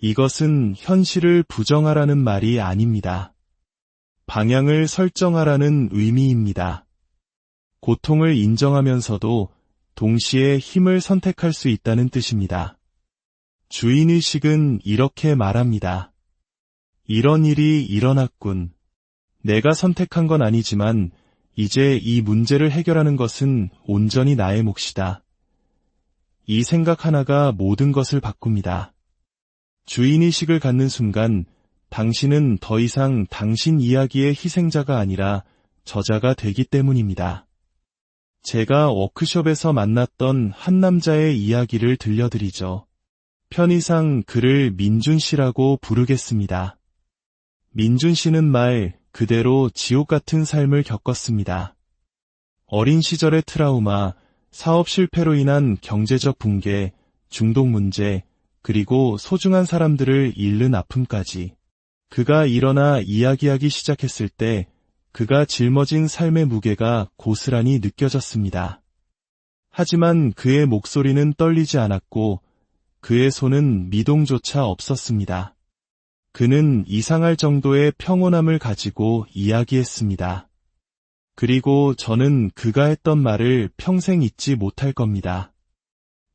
이것은 현실을 부정하라는 말이 아닙니다. 방향을 설정하라는 의미입니다. 고통을 인정하면서도 동시에 힘을 선택할 수 있다는 뜻입니다. 주인의식은 이렇게 말합니다. 이런 일이 일어났군. 내가 선택한 건 아니지만 이제 이 문제를 해결하는 것은 온전히 나의 몫이다. 이 생각 하나가 모든 것을 바꿉니다. 주인의식을 갖는 순간 당신은 더 이상 당신 이야기의 희생자가 아니라 저자가 되기 때문입니다. 제가 워크숍에서 만났던 한 남자의 이야기를 들려드리죠. 편의상 그를 민준 씨라고 부르겠습니다. 민준 씨는 말 그대로 지옥 같은 삶을 겪었습니다. 어린 시절의 트라우마, 사업 실패로 인한 경제적 붕괴, 중독 문제, 그리고 소중한 사람들을 잃는 아픔까지. 그가 일어나 이야기하기 시작했을 때 그가 짊어진 삶의 무게가 고스란히 느껴졌습니다. 하지만 그의 목소리는 떨리지 않았고 그의 손은 미동조차 없었습니다. 그는 이상할 정도의 평온함을 가지고 이야기했습니다. 그리고 저는 그가 했던 말을 평생 잊지 못할 겁니다.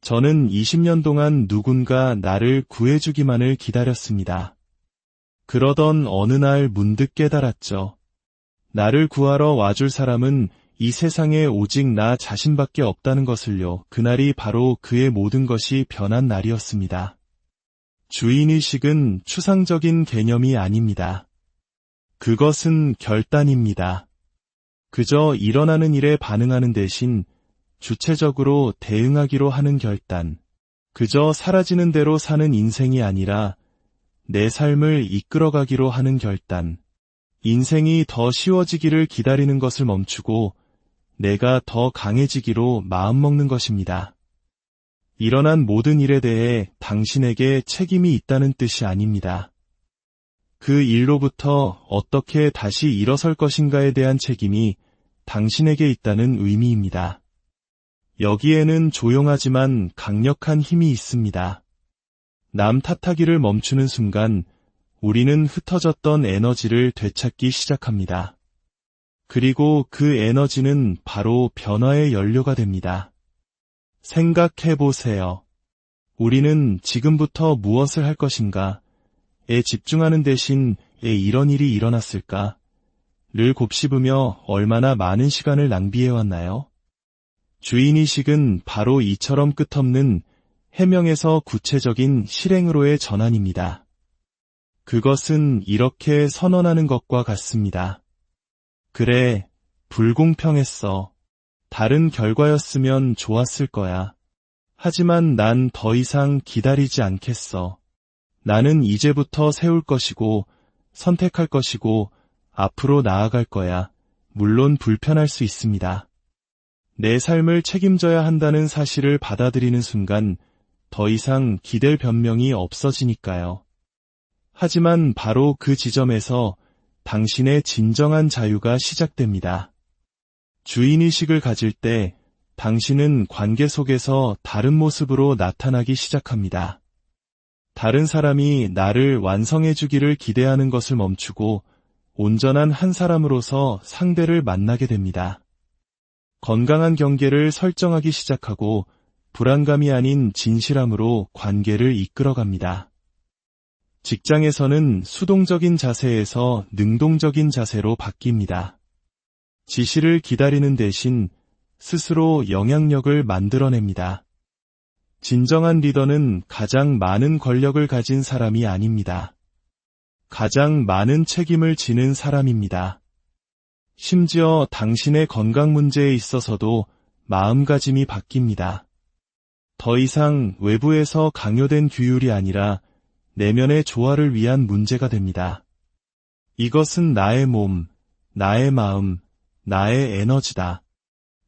저는 20년 동안 누군가 나를 구해주기만을 기다렸습니다. 그러던 어느 날 문득 깨달았죠. 나를 구하러 와줄 사람은 이 세상에 오직 나 자신밖에 없다는 것을요. 그날이 바로 그의 모든 것이 변한 날이었습니다. 주인의식은 추상적인 개념이 아닙니다. 그것은 결단입니다. 그저 일어나는 일에 반응하는 대신 주체적으로 대응하기로 하는 결단. 그저 사라지는 대로 사는 인생이 아니라 내 삶을 이끌어가기로 하는 결단. 인생이 더 쉬워지기를 기다리는 것을 멈추고 내가 더 강해지기로 마음먹는 것입니다. 일어난 모든 일에 대해 당신에게 책임이 있다는 뜻이 아닙니다. 그 일로부터 어떻게 다시 일어설 것인가에 대한 책임이 당신에게 있다는 의미입니다. 여기에는 조용하지만 강력한 힘이 있습니다. 남 탓하기를 멈추는 순간 우리는 흩어졌던 에너지를 되찾기 시작합니다. 그리고 그 에너지는 바로 변화의 연료가 됩니다. 생각해보세요. 우리는 지금부터 무엇을 할 것인가?에 집중하는 대신 이런 일이 일어났을까?를 곱씹으며 얼마나 많은 시간을 낭비해왔나요? 주인의식은 바로 이처럼 끝없는 해명에서 구체적인 실행으로의 전환입니다. 그것은 이렇게 선언하는 것과 같습니다. 그래, 불공평했어. 다른 결과였으면 좋았을 거야. 하지만 난 더 이상 기다리지 않겠어. 나는 이제부터 세울 것이고, 선택할 것이고, 앞으로 나아갈 거야. 물론 불편할 수 있습니다. 내 삶을 책임져야 한다는 사실을 받아들이는 순간 더 이상 기댈 변명이 없어지니까요. 하지만 바로 그 지점에서 당신의 진정한 자유가 시작됩니다. 주인의식을 가질 때 당신은 관계 속에서 다른 모습으로 나타나기 시작합니다. 다른 사람이 나를 완성해주기를 기대하는 것을 멈추고 온전한 한 사람으로서 상대를 만나게 됩니다. 건강한 경계를 설정하기 시작하고 불안감이 아닌 진실함으로 관계를 이끌어갑니다. 직장에서는 수동적인 자세에서 능동적인 자세로 바뀝니다. 지시를 기다리는 대신 스스로 영향력을 만들어냅니다. 진정한 리더는 가장 많은 권력을 가진 사람이 아닙니다. 가장 많은 책임을 지는 사람입니다. 심지어 당신의 건강 문제에 있어서도 마음가짐이 바뀝니다. 더 이상 외부에서 강요된 규율이 아니라 내면의 조화를 위한 문제가 됩니다. 이것은 나의 몸, 나의 마음, 나의 에너지다.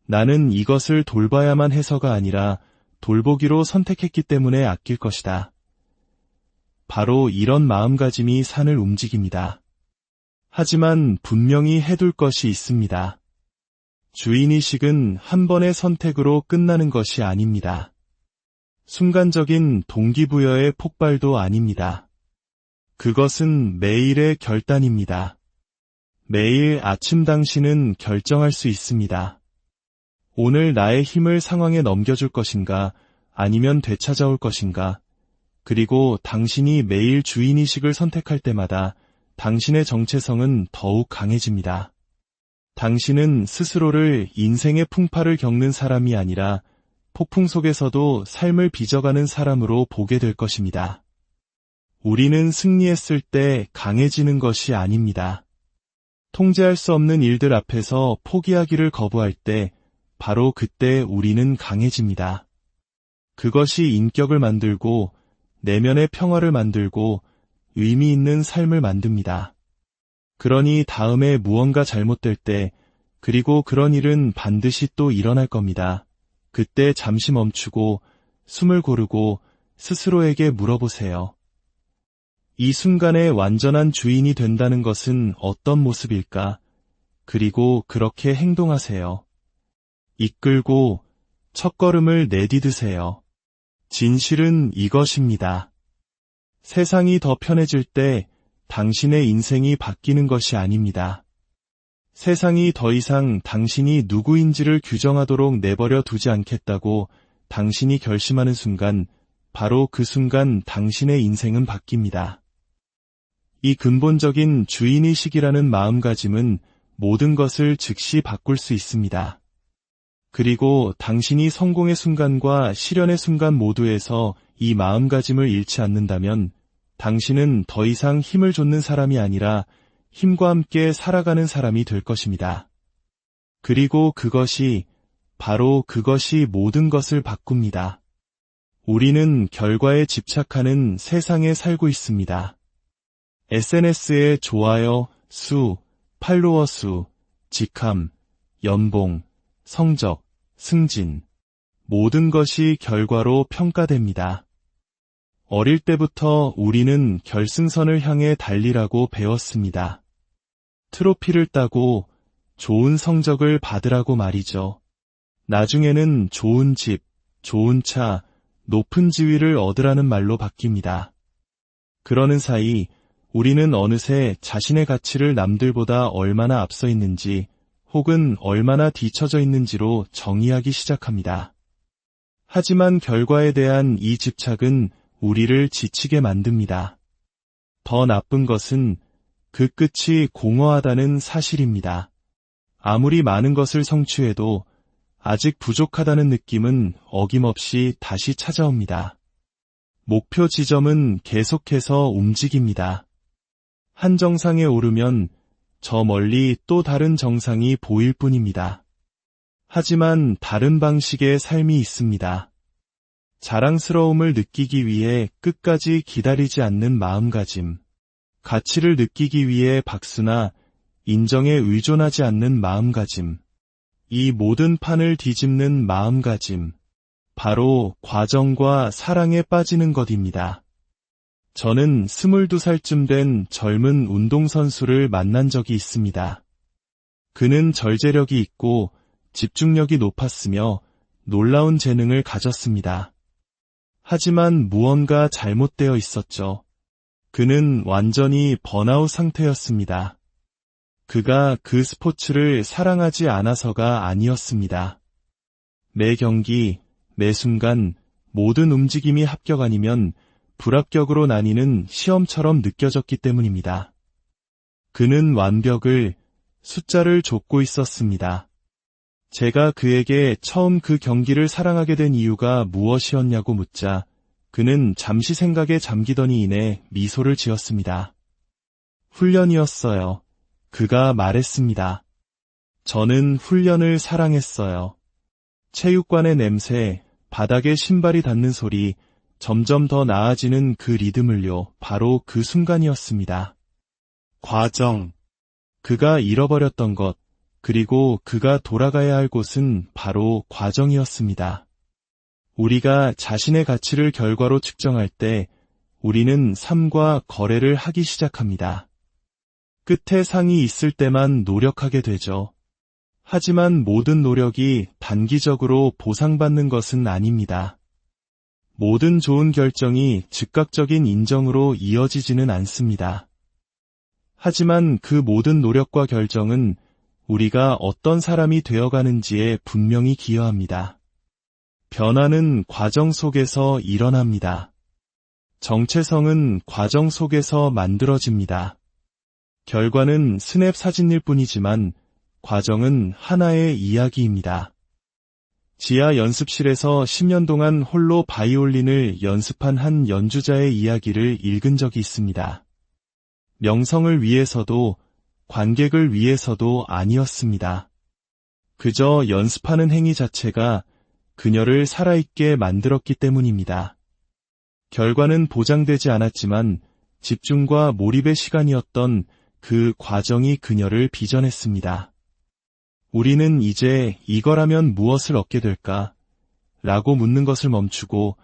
나는 이것을 돌봐야만 해서가 아니라 돌보기로 선택했기 때문에 아낄 것이다. 바로 이런 마음가짐이 산을 움직입니다. 하지만 분명히 해둘 것이 있습니다. 주인의식은 한 번의 선택으로 끝나는 것이 아닙니다. 순간적인 동기부여의 폭발도 아닙니다. 그것은 매일의 결단입니다. 매일 아침 당신은 결정할 수 있습니다. 오늘 나의 힘을 상황에 넘겨줄 것인가, 아니면 되찾아올 것인가. 그리고 당신이 매일 주인의식을 선택할 때마다 당신의 정체성은 더욱 강해집니다. 당신은 스스로를 인생의 풍파를 겪는 사람이 아니라 폭풍 속에서도 삶을 빚어가는 사람으로 보게 될 것입니다. 우리는 승리했을 때 강해지는 것이 아닙니다. 통제할 수 없는 일들 앞에서 포기하기를 거부할 때 바로 그때 우리는 강해집니다. 그것이 인격을 만들고 내면의 평화를 만들고 의미 있는 삶을 만듭니다. 그러니 다음에 무언가 잘못될 때, 그리고 그런 일은 반드시 또 일어날 겁니다. 그때 잠시 멈추고 숨을 고르고 스스로에게 물어보세요. 이 순간의 완전한 주인이 된다는 것은 어떤 모습일까? 그리고 그렇게 행동하세요. 이끌고 첫걸음을 내디드세요. 진실은 이것입니다. 세상이 더 편해질 때 당신의 인생이 바뀌는 것이 아닙니다. 세상이 더 이상 당신이 누구인지를 규정하도록 내버려 두지 않겠다고 당신이 결심하는 순간, 바로 그 순간 당신의 인생은 바뀝니다. 이 근본적인 주인의식이라는 마음가짐은 모든 것을 즉시 바꿀 수 있습니다. 그리고 당신이 성공의 순간과 시련의 순간 모두에서 이 마음가짐을 잃지 않는다면 당신은 더 이상 힘을 좇는 사람이 아니라 힘과 함께 살아가는 사람이 될 것입니다. 그리고 바로 그것이 모든 것을 바꿉니다. 우리는 결과에 집착하는 세상에 살고 있습니다. SNS의 좋아요 수, 팔로워 수, 직함, 연봉, 성적, 승진, 모든 것이 결과로 평가됩니다. 어릴 때부터 우리는 결승선을 향해 달리라고 배웠습니다. 트로피를 따고 좋은 성적을 받으라고 말이죠. 나중에는 좋은 집, 좋은 차, 높은 지위를 얻으라는 말로 바뀝니다. 그러는 사이 우리는 어느새 자신의 가치를 남들보다 얼마나 앞서 있는지 혹은 얼마나 뒤처져 있는지로 정의하기 시작합니다. 하지만 결과에 대한 이 집착은 우리를 지치게 만듭니다. 더 나쁜 것은 그 끝이 공허하다는 사실입니다. 아무리 많은 것을 성취해도 아직 부족하다는 느낌은 어김없이 다시 찾아옵니다. 목표 지점은 계속해서 움직입니다. 한 정상에 오르면 저 멀리 또 다른 정상이 보일 뿐입니다. 하지만 다른 방식의 삶이 있습니다. 자랑스러움을 느끼기 위해 끝까지 기다리지 않는 마음가짐, 가치를 느끼기 위해 박수나 인정에 의존하지 않는 마음가짐, 이 모든 판을 뒤집는 마음가짐, 바로 과정과 사랑에 빠지는 것입니다. 저는 22살쯤 된 젊은 운동선수를 만난 적이 있습니다. 그는 절제력이 있고 집중력이 높았으며 놀라운 재능을 가졌습니다. 하지만 무언가 잘못되어 있었죠. 그는 완전히 번아웃 상태였습니다. 그가 그 스포츠를 사랑하지 않아서가 아니었습니다. 매 경기, 매 순간, 모든 움직임이 합격 아니면 불합격으로 나뉘는 시험처럼 느껴졌기 때문입니다. 그는 완벽을, 숫자를 좇고 있었습니다. 제가 그에게 처음 그 경기를 사랑하게 된 이유가 무엇이었냐고 묻자 그는 잠시 생각에 잠기더니 이내 미소를 지었습니다. 훈련이었어요. 그가 말했습니다. 저는 훈련을 사랑했어요. 체육관의 냄새, 바닥에 신발이 닿는 소리, 점점 더 나아지는 그 리듬을요. 바로 그 순간이었습니다. 과정. 그가 잃어버렸던 것, 그리고 그가 돌아가야 할 곳은 바로 과정이었습니다. 우리가 자신의 가치를 결과로 측정할 때 우리는 삶과 거래를 하기 시작합니다. 끝에 상이 있을 때만 노력하게 되죠. 하지만 모든 노력이 단기적으로 보상받는 것은 아닙니다. 모든 좋은 결정이 즉각적인 인정으로 이어지지는 않습니다. 하지만 그 모든 노력과 결정은 우리가 어떤 사람이 되어가는지에 분명히 기여합니다. 변화는 과정 속에서 일어납니다. 정체성은 과정 속에서 만들어집니다. 결과는 스냅 사진일 뿐이지만 과정은 하나의 이야기입니다. 지하 연습실에서 10년 동안 홀로 바이올린을 연습한 한 연주자의 이야기를 읽은 적이 있습니다. 명성을 위해서도 관객을 위해서도 아니었습니다. 그저 연습하는 행위 자체가 그녀를 살아있게 만들었기 때문입니다. 결과는 보장되지 않았지만 집중과 몰입의 시간이었던 그 과정이 그녀를 빚어냈습니다. 우리는 이제 이거라면 무엇을 얻게 될까? 라고 묻는 것을 멈추고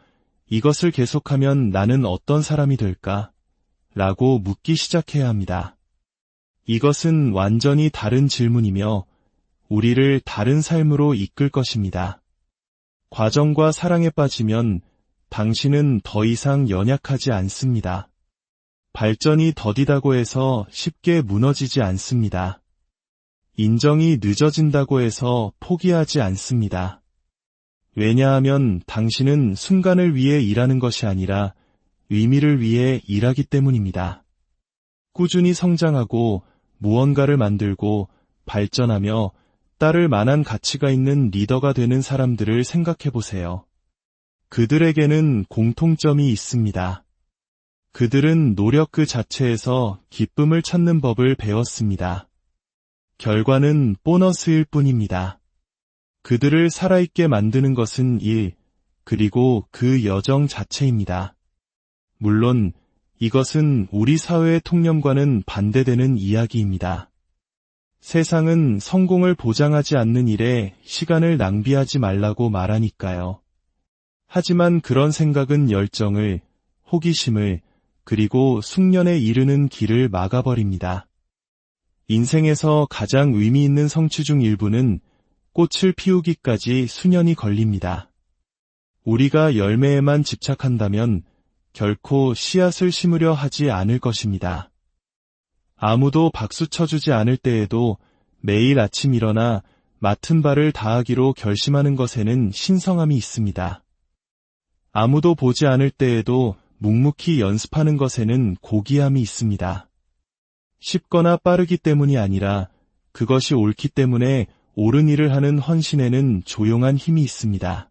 이것을 계속하면 나는 어떤 사람이 될까? 라고 묻기 시작해야 합니다. 이것은 완전히 다른 질문이며 우리를 다른 삶으로 이끌 것입니다. 과정과 사랑에 빠지면 당신은 더 이상 연약하지 않습니다. 발전이 더디다고 해서 쉽게 무너지지 않습니다. 인정이 늦어진다고 해서 포기하지 않습니다. 왜냐하면 당신은 순간을 위해 일하는 것이 아니라 의미를 위해 일하기 때문입니다. 꾸준히 성장하고 무언가를 만들고 발전하며 따를 만한 가치가 있는 리더가 되는 사람들을 생각해 보세요. 그들에게는 공통점이 있습니다. 그들은 노력 그 자체에서 기쁨을 찾는 법을 배웠습니다. 결과는 보너스일 뿐입니다. 그들을 살아있게 만드는 것은 일, 그리고 그 여정 자체입니다. 물론 이것은 우리 사회의 통념과는 반대되는 이야기입니다. 세상은 성공을 보장하지 않는 일에 시간을 낭비하지 말라고 말하니까요. 하지만 그런 생각은 열정을, 호기심을, 그리고 숙련에 이르는 길을 막아버립니다. 인생에서 가장 의미 있는 성취 중 일부는 꽃을 피우기까지 수년이 걸립니다. 우리가 열매에만 집착한다면 결코 씨앗을 심으려 하지 않을 것입니다. 아무도 박수 쳐주지 않을 때에도 매일 아침 일어나 맡은 바를 다하기로 결심하는 것에는 신성함이 있습니다. 아무도 보지 않을 때에도 묵묵히 연습하는 것에는 고귀함이 있습니다. 쉽거나 빠르기 때문이 아니라 그것이 옳기 때문에 옳은 일을 하는 헌신에는 조용한 힘이 있습니다.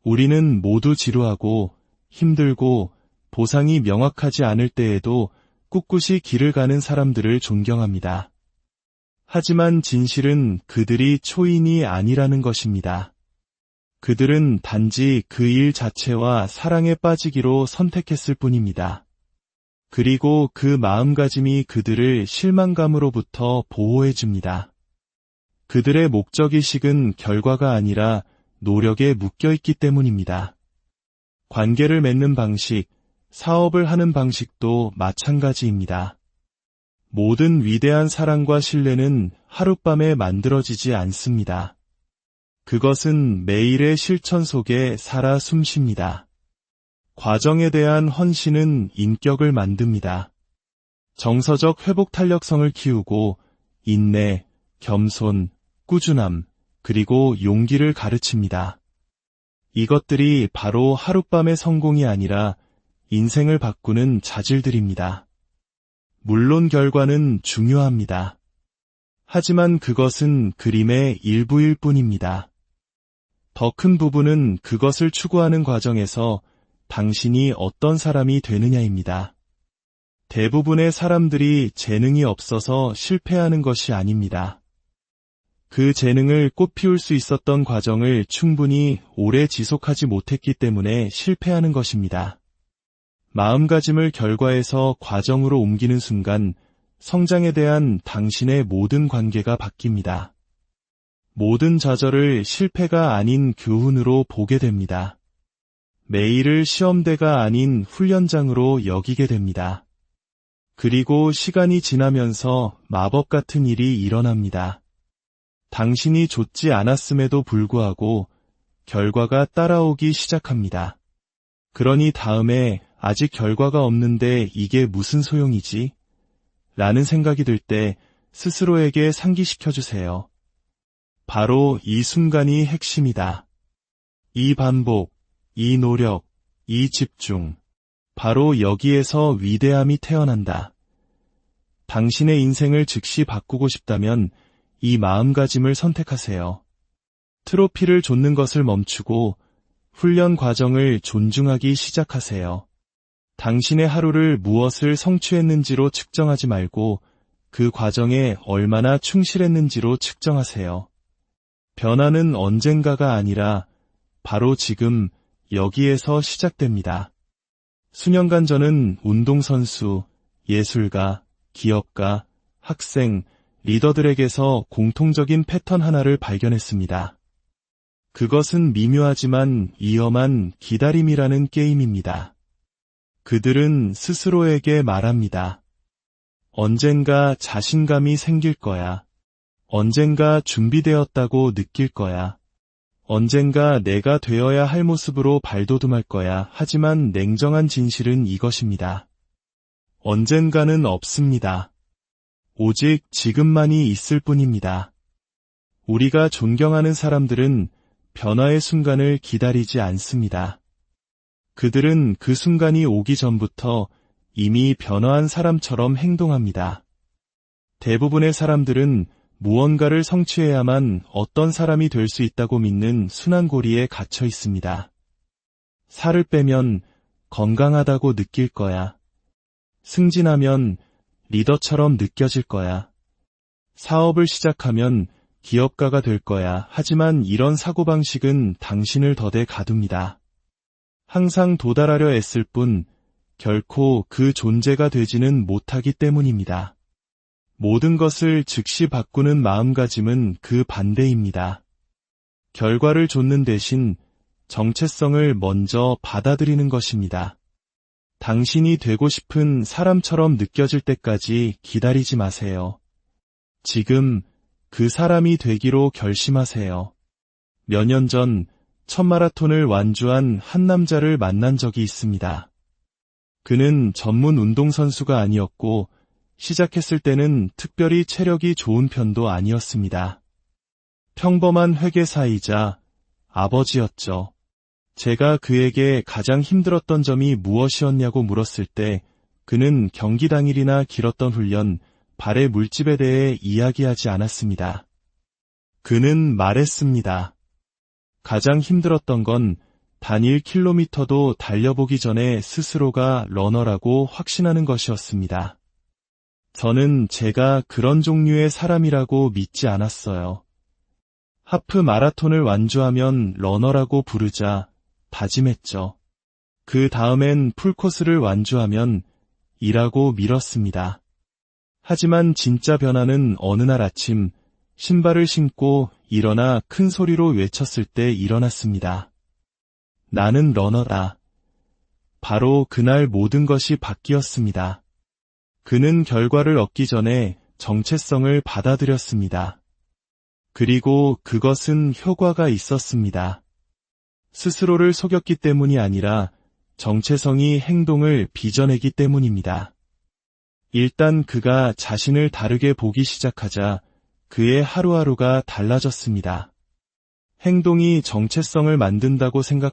우리는 모두 지루하고 힘들고 보상이 명확하지 않을 때에도 꿋꿋이 길을 가는 사람들을 존경합니다. 하지만 진실은 그들이 초인이 아니라는 것입니다. 그들은 단지 그 일 자체와 사랑에 빠지기로 선택했을 뿐입니다. 그리고 그 마음가짐이 그들을 실망감으로부터 보호해줍니다. 그들의 목적의식은 결과가 아니라 노력에 묶여있기 때문입니다. 관계를 맺는 방식, 사업을 하는 방식도 마찬가지입니다. 모든 위대한 사랑과 신뢰는 하룻밤에 만들어지지 않습니다. 그것은 매일의 실천 속에 살아 숨쉽니다. 과정에 대한 헌신은 인격을 만듭니다. 정서적 회복 탄력성을 키우고 인내, 겸손, 꾸준함, 그리고 용기를 가르칩니다. 이것들이 바로 하룻밤의 성공이 아니라 인생을 바꾸는 자질들입니다. 물론 결과는 중요합니다. 하지만 그것은 그림의 일부일 뿐입니다. 더 큰 부분은 그것을 추구하는 과정에서 당신이 어떤 사람이 되느냐입니다. 대부분의 사람들이 재능이 없어서 실패하는 것이 아닙니다. 그 재능을 꽃피울 수 있었던 과정을 충분히 오래 지속하지 못했기 때문에 실패하는 것입니다. 마음가짐을 결과에서 과정으로 옮기는 순간 성장에 대한 당신의 모든 관계가 바뀝니다. 모든 좌절을 실패가 아닌 교훈으로 보게 됩니다. 매일을 시험대가 아닌 훈련장으로 여기게 됩니다. 그리고 시간이 지나면서 마법 같은 일이 일어납니다. 당신이 좇지 않았음에도 불구하고 결과가 따라오기 시작합니다. 그러니 다음에 아직 결과가 없는데 이게 무슨 소용이지? 라는 생각이 들 때 스스로에게 상기시켜주세요. 바로 이 순간이 핵심이다. 이 반복, 이 노력, 이 집중. 바로 여기에서 위대함이 태어난다. 당신의 인생을 즉시 바꾸고 싶다면 이 마음가짐을 선택하세요. 트로피를 좇는 것을 멈추고 훈련 과정을 존중하기 시작하세요. 당신의 하루를 무엇을 성취했는지로 측정하지 말고 그 과정에 얼마나 충실했는지로 측정하세요. 변화는 언젠가가 아니라 바로 지금 여기에서 시작됩니다. 수년간 저는 운동선수, 예술가, 기업가, 학생, 리더들에게서 공통적인 패턴 하나를 발견했습니다. 그것은 미묘하지만 위험한 기다림이라는 게임입니다. 그들은 스스로에게 말합니다. 언젠가 자신감이 생길 거야. 언젠가 준비되었다고 느낄 거야. 언젠가 내가 되어야 할 모습으로 발돋움할 거야. 하지만 냉정한 진실은 이것입니다. 언젠가는 없습니다. 오직 지금만이 있을 뿐입니다. 우리가 존경하는 사람들은 변화의 순간을 기다리지 않습니다. 그들은 그 순간이 오기 전부터 이미 변화한 사람처럼 행동합니다. 대부분의 사람들은 무언가를 성취해야만 어떤 사람이 될 수 있다고 믿는 순환고리에 갇혀 있습니다. 살을 빼면 건강하다고 느낄 거야. 승진하면 리더처럼 느껴질 거야. 사업을 시작하면 기업가가 될 거야. 하지만 이런 사고방식은 당신을 더대 가둡니다. 항상 도달하려 애쓸 뿐 결코 그 존재가 되지는 못하기 때문입니다. 모든 것을 즉시 바꾸는 마음가짐은 그 반대입니다. 결과를 좇는 대신 정체성을 먼저 받아들이는 것입니다. 당신이 되고 싶은 사람처럼 느껴질 때까지 기다리지 마세요. 지금 그 사람이 되기로 결심하세요. 몇 년 전 첫 마라톤을 완주한 한 남자를 만난 적이 있습니다. 그는 전문 운동선수가 아니었고 시작했을 때는 특별히 체력이 좋은 편도 아니었습니다. 평범한 회계사이자 아버지였죠. 제가 그에게 가장 힘들었던 점이 무엇이었냐고 물었을 때 그는 경기 당일이나 길었던 훈련, 발의 물집에 대해 이야기하지 않았습니다. 그는 말했습니다. 가장 힘들었던 건 단 1km도 달려보기 전에 스스로가 러너라고 확신하는 것이었습니다. 저는 제가 그런 종류의 사람이라고 믿지 않았어요. 하프 마라톤을 완주하면 러너라고 부르자 다짐했죠. 그 다음엔 풀코스를 완주하면 이라고 밀었습니다. 하지만 진짜 변화는 어느 날 아침 신발을 신고 일어나 큰 소리로 외쳤을 때 일어났습니다. 나는 러너다. 바로 그날 모든 것이 바뀌었습니다. 그는 결과를 얻기 전에 정체성을 받아들였습니다. 그리고 그것은 효과가 있었습니다. 스스로를 속였기 때문이 아니라 정체성이 행동을 빚어내기 때문입니다. 일단 그가 자신을 다르게 보기 시작하자 그의 하루하루가 달라졌습니다. 행동이 정체성을 만든다고 생각합니다.